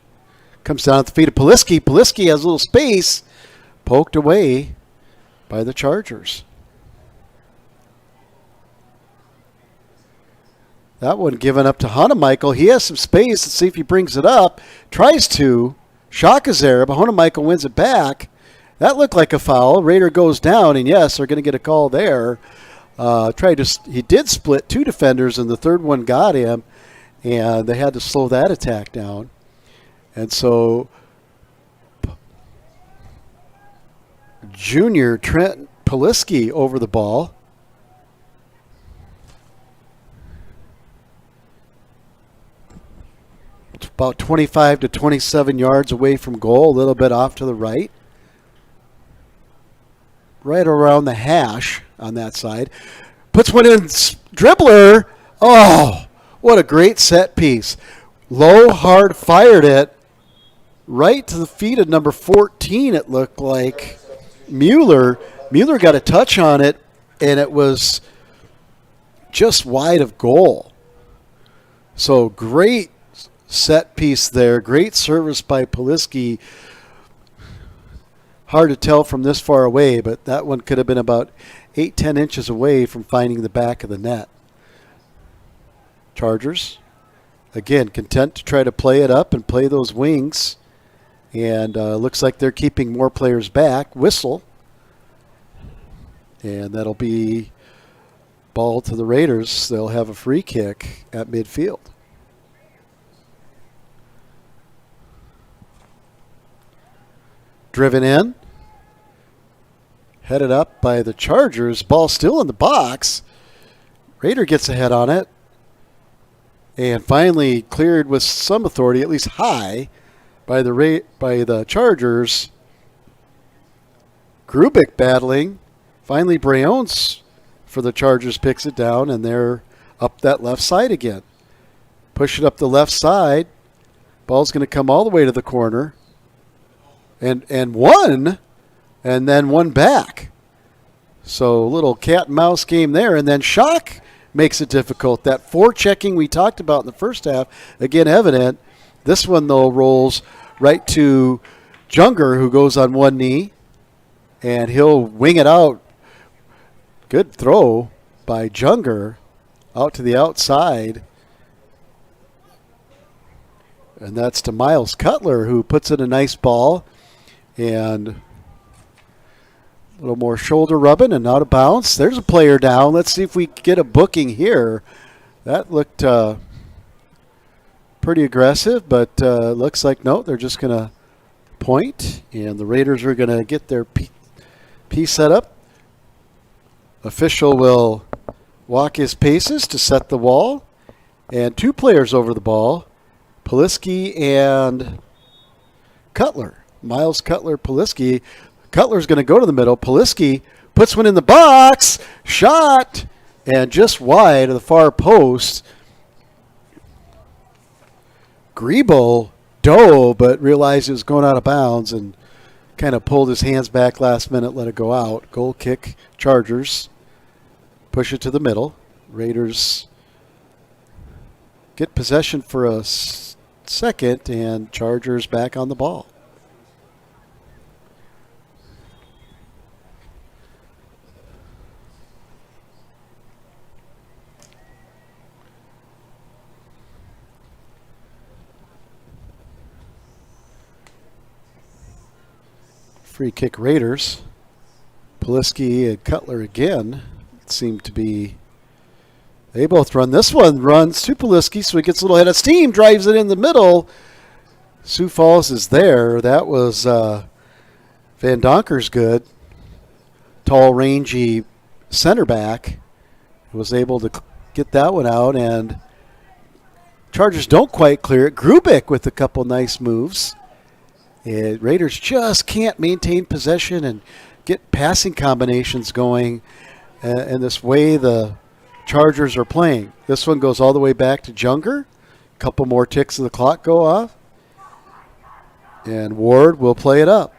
Comes down at the feet of Poliski. Poliski has a little space. Poked away by the Chargers. That one given up to Honemichael. He has some space. Let's see if he brings it up. Tries to. Shock is there, but Honemichael wins it back. That looked like a foul. Raider goes down, and yes, they're going to get a call there. He did split 2 defenders, and the third one got him, and they had to slow that attack down. And so junior Trent Poliski over the ball. It's about 25 to 27 yards away from goal, a little bit off to the right. Right around the hash on that side. Puts one in, dribbler. Oh, what a great set piece. Low, hard, fired it right to the feet of number 14, it looked like. Mueller got a touch on it, and it was just wide of goal. So great set piece there. Great service by Poliski. Hard to tell from this far away, but that one could have been about 8-10 inches away from finding the back of the net. Chargers, again, content to try to play it up and play those wings. And looks like they're keeping more players back. Whistle. And that'll be ball to the Raiders. They'll have a free kick at midfield. Driven in. Headed up by the Chargers. Ball still in the box. Raider gets a head on it. And finally cleared with some authority, at least high, by the Chargers. Grubik battling. Finally, Brayones for the Chargers picks it down, and they're up that left side again. Push it up the left side. Ball's going to come all the way to the corner. And one, and then one back. So a little cat and mouse game there. And then Shock makes it difficult. That forechecking we talked about in the first half, again evident. This one, though, rolls right to Junger, who goes on one knee. And he'll wing it out. Good throw by Junger out to the outside. And that's to Miles Cutler, who puts in a nice ball. And a little more shoulder rubbing and out of bounds. There's a player down. Let's see if we get a booking here. That looked pretty aggressive, but looks like, no, they're just going to point. And the Raiders are going to get their piece set up. Official will walk his paces to set the wall. And two players over the ball, Poliski and Cutler. Miles Cutler, Poliski. Cutler's going to go to the middle. Poliski puts one in the box. Shot. And just wide of the far post. Grebo dove, but realized it was going out of bounds and kind of pulled his hands back last minute, let it go out. Goal kick, Chargers. Push it to the middle. Raiders get possession for a second, and Chargers back on the ball. Free kick Raiders. Poliski and Cutler again seem to be, they both run. This one runs to Poliski, so he gets a little head of steam, drives it in the middle. Sioux Falls is there. That was Van Donker's good. Tall, rangy center back was able to get that one out, and Chargers don't quite clear it. Grubik with a couple nice moves. Raiders just can't maintain possession and get passing combinations going in this way the Chargers are playing. This one goes all the way back to Junger. A couple more ticks of the clock go off. And Ward will play it up.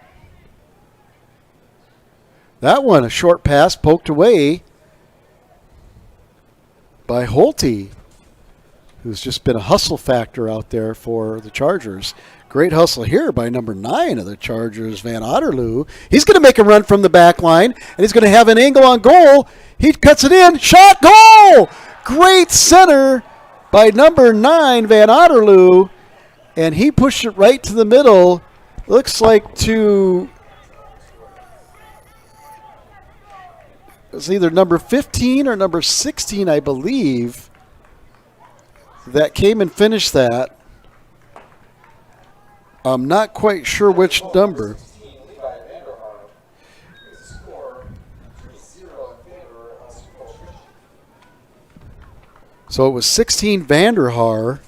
That one, a short pass poked away by Holte, who's just been a hustle factor out there for the Chargers. Great hustle here by number 9 of the Chargers, Van Otterloo. He's going to make a run from the back line, and he's going to have an angle on goal. He cuts it in. Shot, goal! Great center by number 9, Van Otterloo, and he pushed it right to the middle. Looks like to, it's either number 15 or number 16, I believe, that came and finished that. I'm not quite sure which number. So it was 16 Vanderhaar.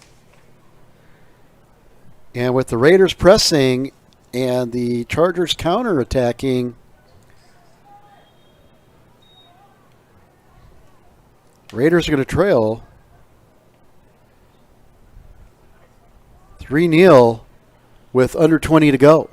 And with the Raiders pressing and the Chargers counterattacking, Raiders are going to trail 3-0 with under 20 to go.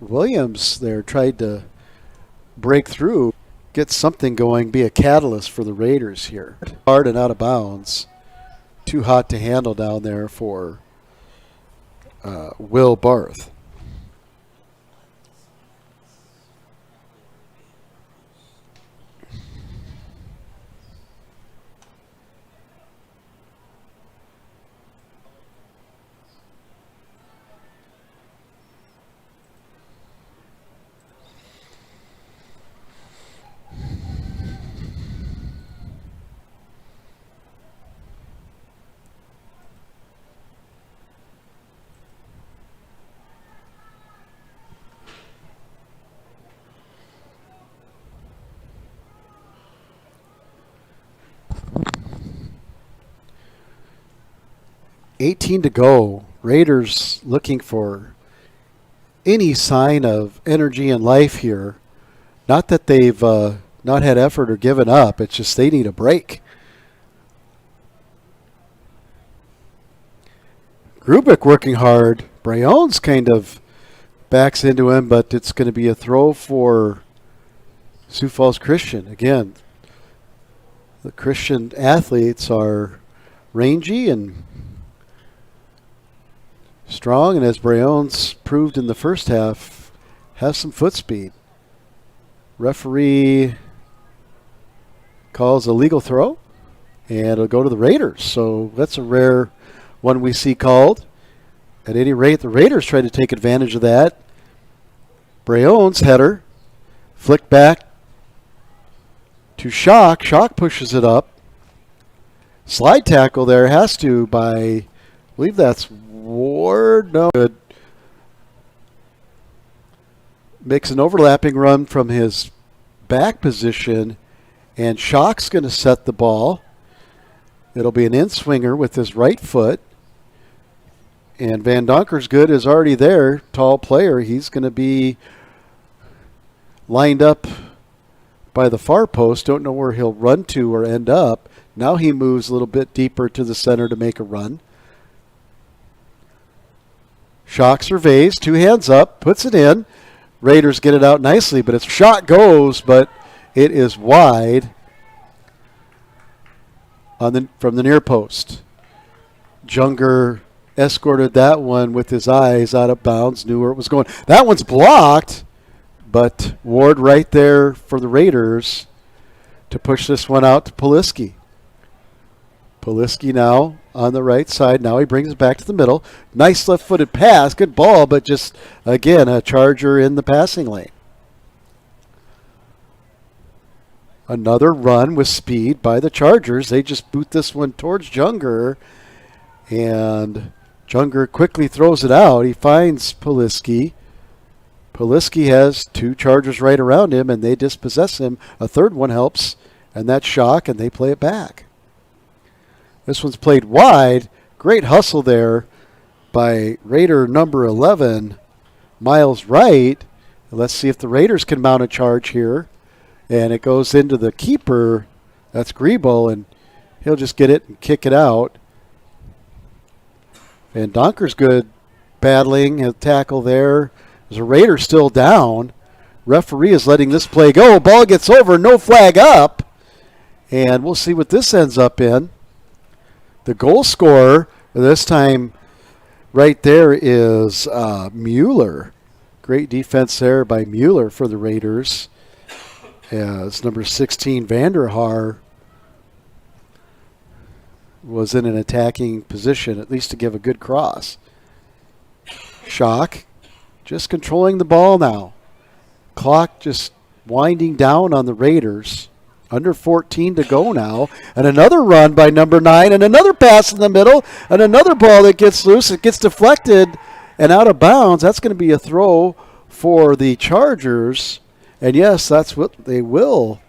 Williams there tried to break through, get something going, be a catalyst for the Raiders here. Hard and out of bounds. Too hot to handle down there for Will Barth. 18 to go. Raiders looking for any sign of energy and life here. Not that they've not had effort or given up. It's just they need a break. Grubik working hard. Brayon's kind of backs into him, but it's going to be a throw for Sioux Falls Christian. Again, the Christian athletes are rangy and strong, and as Brayon's proved in the first half, has some foot speed. Referee calls a legal throw, and it'll go to the Raiders. So that's a rare one we see called. At any rate, the Raiders try to take advantage of that. Brayon's header flicked back to Shock. Shock pushes it up. Slide tackle there has to by, I believe that's Ward. No, good. Makes an overlapping run from his back position, and Shock's going to set the ball. It'll be an in-swinger with his right foot. And Van Donkersgood is already there, tall player. He's going to be lined up by the far post. Don't know where he'll run to or end up. Now he moves a little bit deeper to the center to make a run. Shock surveys, 2 hands up, puts it in. Raiders get it out nicely, but its shot goes, but it is wide from the near post. Junger escorted that one with his eyes out of bounds, knew where it was going. That one's blocked, but Ward right there for the Raiders to push this one out to Poliski. Poliski now on the right side. Now he brings it back to the middle. Nice left-footed pass. Good ball, but just, again, a charger in the passing lane. Another run with speed by the Chargers. They just boot this one towards Junger, and Junger quickly throws it out. He finds Poliski. Poliski has 2 Chargers right around him, and they dispossess him. A third one helps, and that's Shock, and they play it back. This one's played wide. Great hustle there by Raider number 11, Miles Wright. Let's see if the Raiders can mount a charge here. And it goes into the keeper. That's Griebel, and he'll just get it and kick it out. And Donkersgood battling a tackle there. There's a Raider still down. Referee is letting this play go. Ball gets over, no flag up. And we'll see what this ends up in. The goal scorer this time right there is Mueller. Great defense there by Mueller for the Raiders. As number 16 Vanderhaar was in an attacking position, at least to give a good cross. Shock just controlling the ball now. Clock just winding down on the Raiders. Under 14 to go now. And another run by number 9, and another pass in the middle, and another ball that gets loose. It gets deflected and out of bounds. That's going to be a throw for the Chargers. And yes, that's what they will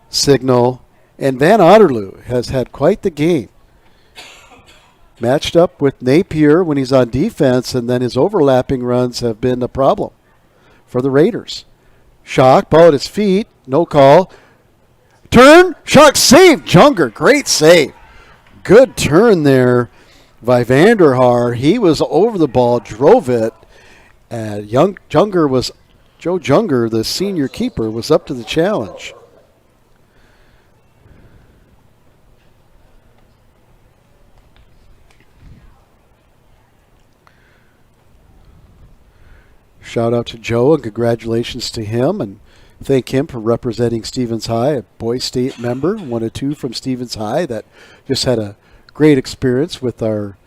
signal. And Van Otterloo has had quite the game. Matched up with Napier when he's on defense, and then his overlapping runs have been a problem for the Raiders. Shock, ball at his feet, no call. Turn, Shock saved. Junger, great save. Good turn there by Vanderhaar. He was over the ball, drove it. And Joe Junger, the senior keeper, was up to the challenge. Shout out to Joe and congratulations to him, and thank him for representing Stevens High, a Boys State member, one of 2 from Stevens High that just had a great experience with our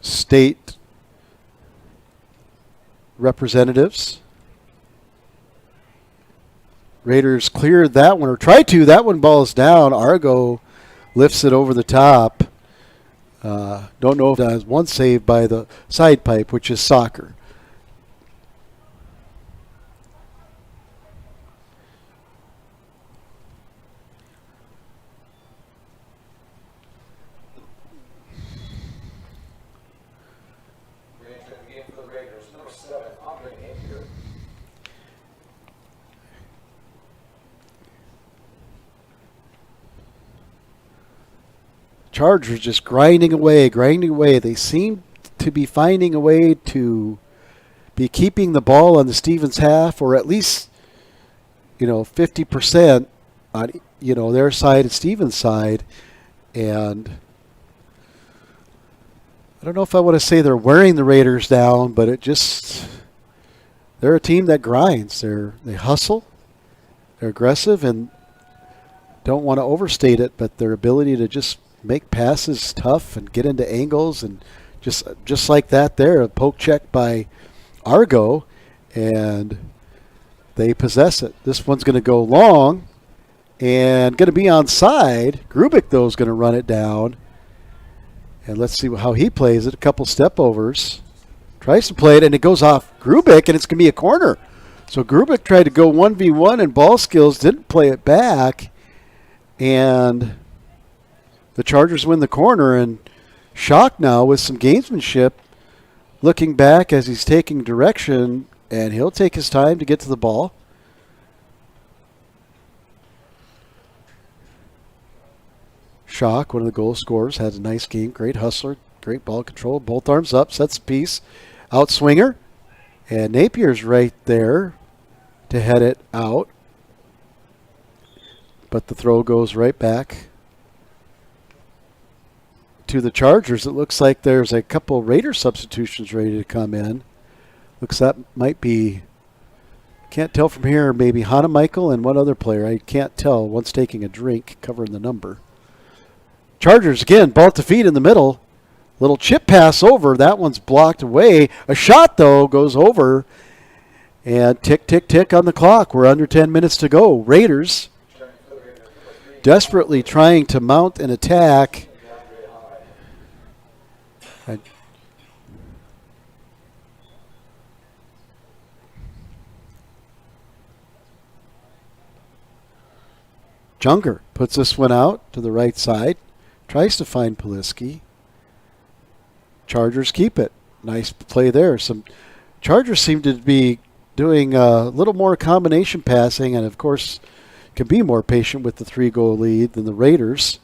state representatives. Raiders cleared that one, or tried to. That one balls down. Argo lifts it over the top. Don't know if that was one save by the side pipe, which is soccer. Chargers just grinding away. They seem to be finding a way to be keeping the ball on the Stevens half, or at least, 50% on, their side and Stevens' side. And I don't know if I want to say they're wearing the Raiders down, but they're a team that grinds. They hustle, they're aggressive, and don't want to overstate it, but their ability to just make passes tough and get into angles, and just like that there, a poke check by Argo, and they possess it. This one's going to go long and going to be onside. Grubik, though, is going to run it down. And let's see how he plays it. A couple step overs. Tries to play it, and it goes off Grubik, and it's going to be a corner. So Grubik tried to go 1v1, and ball skills didn't play it back. And the Chargers win the corner, and Shock now with some gamesmanship, looking back as he's taking direction, and he'll take his time to get to the ball. Shock, one of the goal scorers, has a nice game. Great hustler, great ball control. Both arms up, sets a piece. Outswinger. And Napier's right there to head it out. But the throw goes right back to the Chargers. It looks like there's a couple Raider substitutions ready to come in. Looks that might be, can't tell from here, maybe Hannah Michael and one other player. I can't tell. One's taking a drink, covering the number. Chargers again, ball to feet in the middle. Little chip pass over. That one's blocked away. A shot, though, goes over. And tick, tick, tick on the clock. We're under 10 minutes to go. Raiders desperately trying to mount an attack. Junger puts this one out to the right side. Tries to find Poliski. Chargers keep it. Nice play there. Some Chargers seem to be doing a little more combination passing, and of course can be more patient with the 3-goal lead than the Raiders.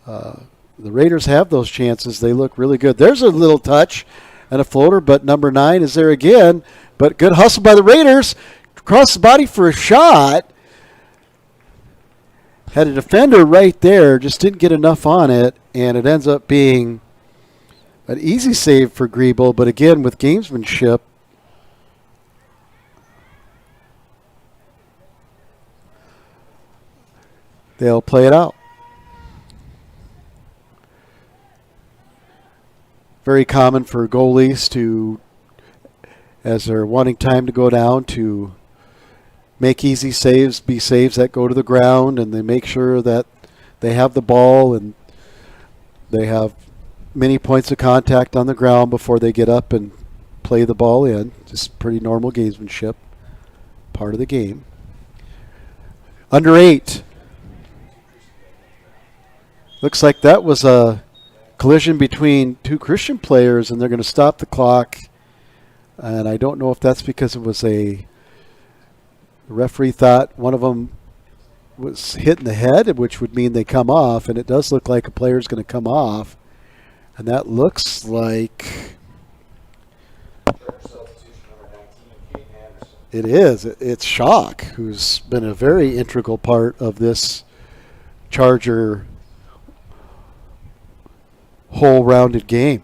The Raiders have those chances. They look really good. There's a little touch and a floater, but number 9 is there again. But good hustle by the Raiders. Across the body for a shot. Had a defender right there, just didn't get enough on it, and it ends up being an easy save for Griebel, but again with gamesmanship. They'll play it out. Very common for goalies to, as they're wanting time to go down, to make easy saves, be saves that go to the ground, and they make sure that they have the ball and they have many points of contact on the ground before they get up and play the ball in. Just pretty normal gamesmanship, part of the game. Under 8. Looks like that was a collision between two Christian players, and they're going to stop the clock. And I don't know if that's because it was a referee thought one of them was hit in the head, which would mean they come off, and it does look like a player's going to come off. And that looks like it is. It's Shock, who's been a very integral part of this Charger whole rounded game.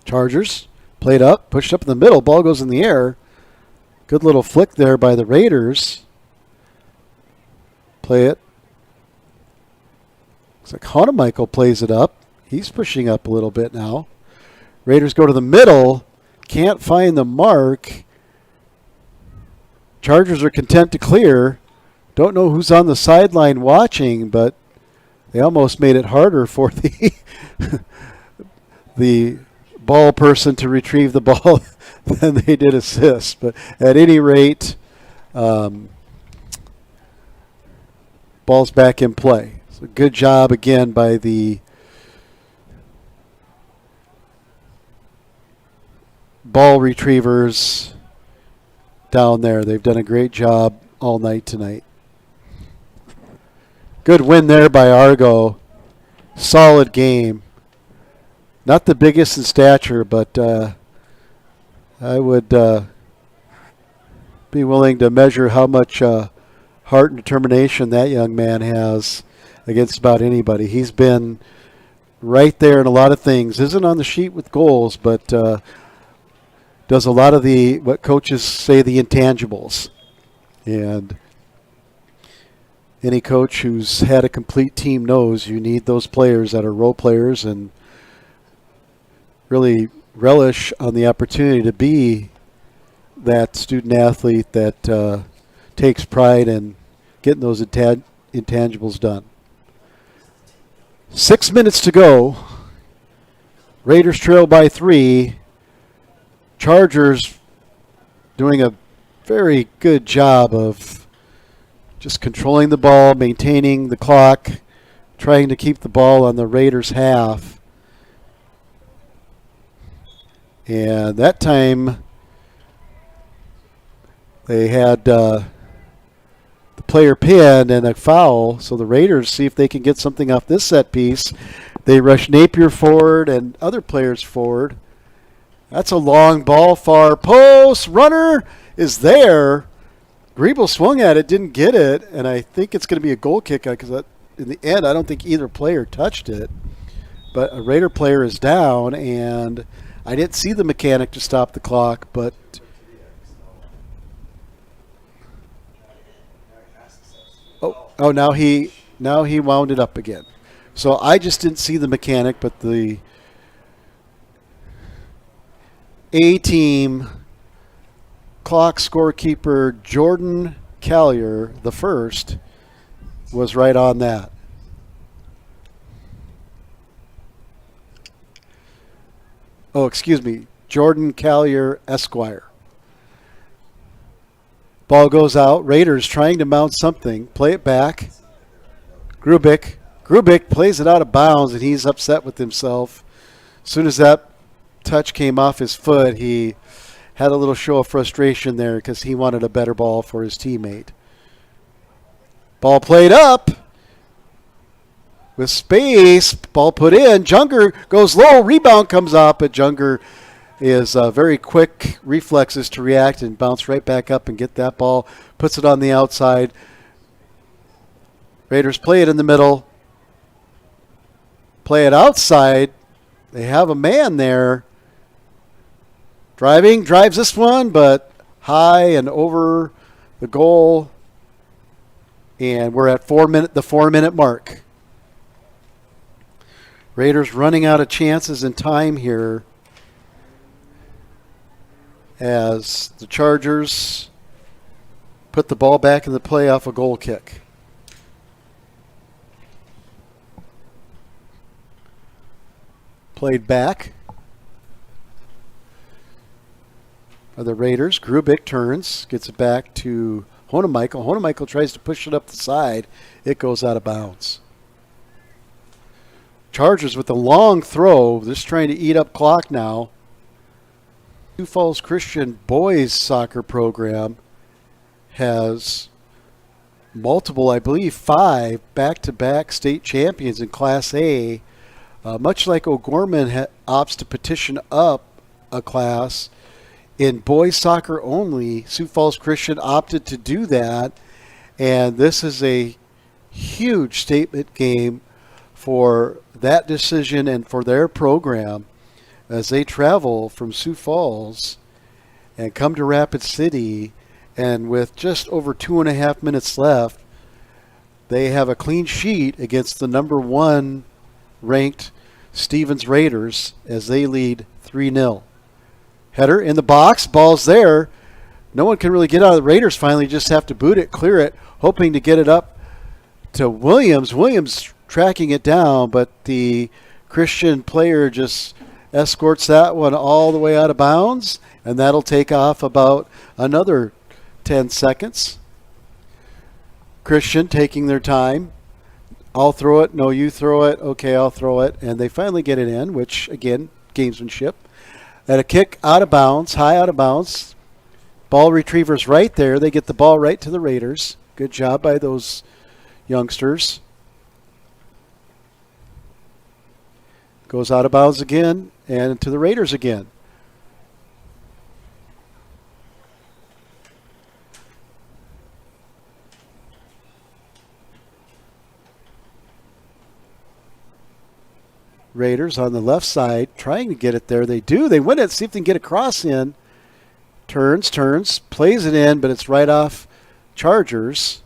Chargers played up, pushed up in the middle, ball goes in the air. Good little flick there by the Raiders. Play it. Looks like Hanemichael plays it up. He's pushing up a little bit now. Raiders go to the middle. Can't find the mark. Chargers are content to clear. Don't know who's on the sideline watching, but they almost made it harder for the ball person to retrieve the ball than they did assist. But at any rate, ball's back in play. So good job again by the ball retrievers down there. They've done a great job all night tonight. Good win there by Argo. Solid game. Not the biggest in stature, but I would be willing to measure how much heart and determination that young man has against about anybody. He's been right there in a lot of things. Isn't on the sheet with goals, but does a lot of the, what coaches say, the intangibles. And any coach who's had a complete team knows you need those players that are role players and really relish on the opportunity to be that student athlete that takes pride in getting those intangibles done. 6 minutes to go. Raiders trail by 3. Chargers doing a very good job of just controlling the ball, maintaining the clock, trying to keep the ball on the Raiders' half. And that time they had the player pinned and a foul, so the Raiders see if they can get something off this set piece. They rush Napier forward and other players forward. That's a long ball, far post. Runner is there. Griebel swung at it, didn't get it, and I think it's going to be a goal kick because in the end I don't think either player touched it. But a Raider player is down, and I didn't see the mechanic to stop the clock, but now he wound it up again. So I just didn't see the mechanic, but the A-team clock scorekeeper Jordan Callier, the first, was right on that. Oh, excuse me, Jordan Callier, Esquire. Ball goes out. Raiders trying to mount something. Play it back. Grubik plays it out of bounds, and he's upset with himself. As soon as that touch came off his foot, he had a little show of frustration there because he wanted a better ball for his teammate. Ball played up with space. Ball put in. Junger goes low. Rebound comes up, but Junger is very quick reflexes to react and bounce right back up and get that ball. Puts it on the outside. Raiders play it in the middle. Play it outside. They have a man there. Drives this one, but high and over the goal. And we're at the 4-minute mark. Raiders running out of chances and time here as the Chargers put the ball back in the play off a goal kick. Played back by the Raiders. Grubik turns, gets it back to Honemichael. Honemichael tries to push it up the side. It goes out of bounds. Chargers with a long throw, just trying to eat up clock now. Sioux Falls Christian boys soccer program has multiple, I believe 5 back-to-back state champions in Class A. Much like O'Gorman opts to petition up a class in boys soccer only, Sioux Falls Christian opted to do that, and this is a huge statement game for that decision and for their program as they travel from Sioux Falls and come to Rapid City, and with just over 2.5 minutes left, they have a clean sheet against the number 1 ranked Stevens Raiders as they lead 3-0. Header in the box, ball's there. No one can really get out of the Raiders finally, just have to boot it, clear it, hoping to get it up to Williams. Williams tracking it down, but the Christian player just escorts that one all the way out of bounds, and that'll take off about another 10 seconds. Christian taking their time. I'll throw it. No, you throw it. Okay, I'll throw it. And they finally get it in, which, again, gamesmanship. At a kick out of bounds, high out of bounds. Ball retrievers right there. They get the ball right to the Raiders. Good job by those youngsters. Goes out of bounds again and to the Raiders again. Raiders on the left side trying to get it there. They do. They win it. See if they can get a cross in. Turns, plays it in, but it's right off Chargers.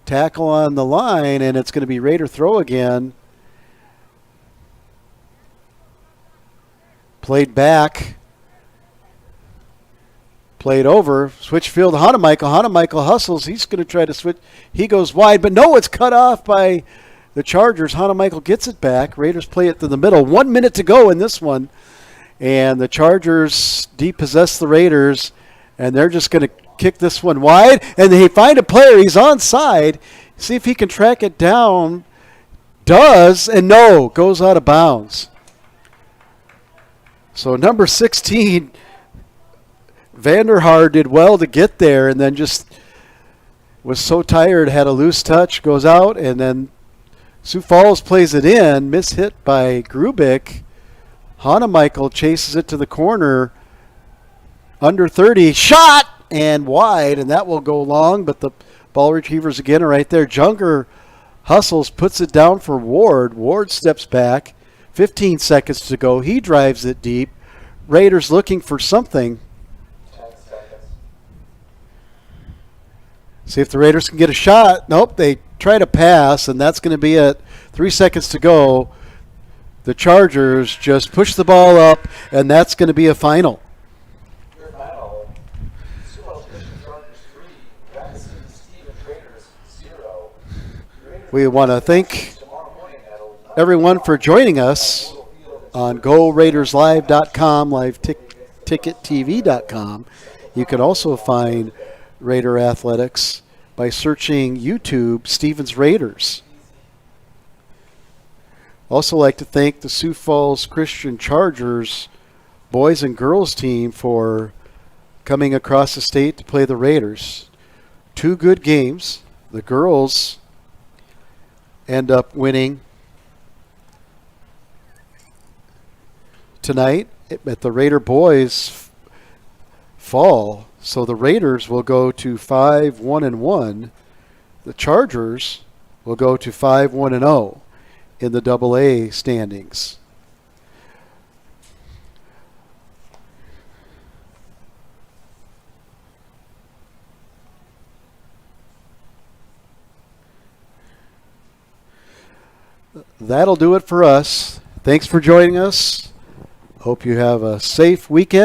Tackle on the line, and it's going to be Raider throw again. Played back. Played over. Switch field to Hanemichael. Hanemichael hustles. He's going to try to switch. He goes wide, but no, it's cut off by the Chargers. Hanemichael gets it back. Raiders play it to the middle. 1 minute to go in this one. And the Chargers depossess the Raiders, and they're just going to kick this one wide. And they find a player. He's onside. See if he can track it down. Does, and no, goes out of bounds. So number 16, Vanderhaar did well to get there and then just was so tired, had a loose touch, goes out, and then Sioux Falls plays it in, mishit by Grubik. Hanemichael chases it to the corner, under 30, shot, and wide, and that will go long, but the ball retrievers again are right there. Junger hustles, puts it down for Ward. Ward steps back, 15 seconds to go. He drives it deep. Raiders looking for something. 10 seconds. See if the Raiders can get a shot. Nope, they try to pass, and that's going to be it. 3 seconds to go. The Chargers just push the ball up, and that's going to be a final. Your final, Sioux Falls Chargers 3, Rapid City Stevens Raiders 0. We want to thank everyone for joining us on GoRaidersLive.com, LiveTicketTV.com. You can also find Raider Athletics by searching YouTube Stevens Raiders. Also like to thank the Sioux Falls Christian Chargers boys and girls team for coming across the state to play the Raiders. 2 good games. The girls end up winning tonight, but the Raider boys fall. So the Raiders will go to 5-1-1. The Chargers will go to 5-1-0 in the AA standings. That'll do it for us. Thanks for joining us. Hope you have a safe weekend.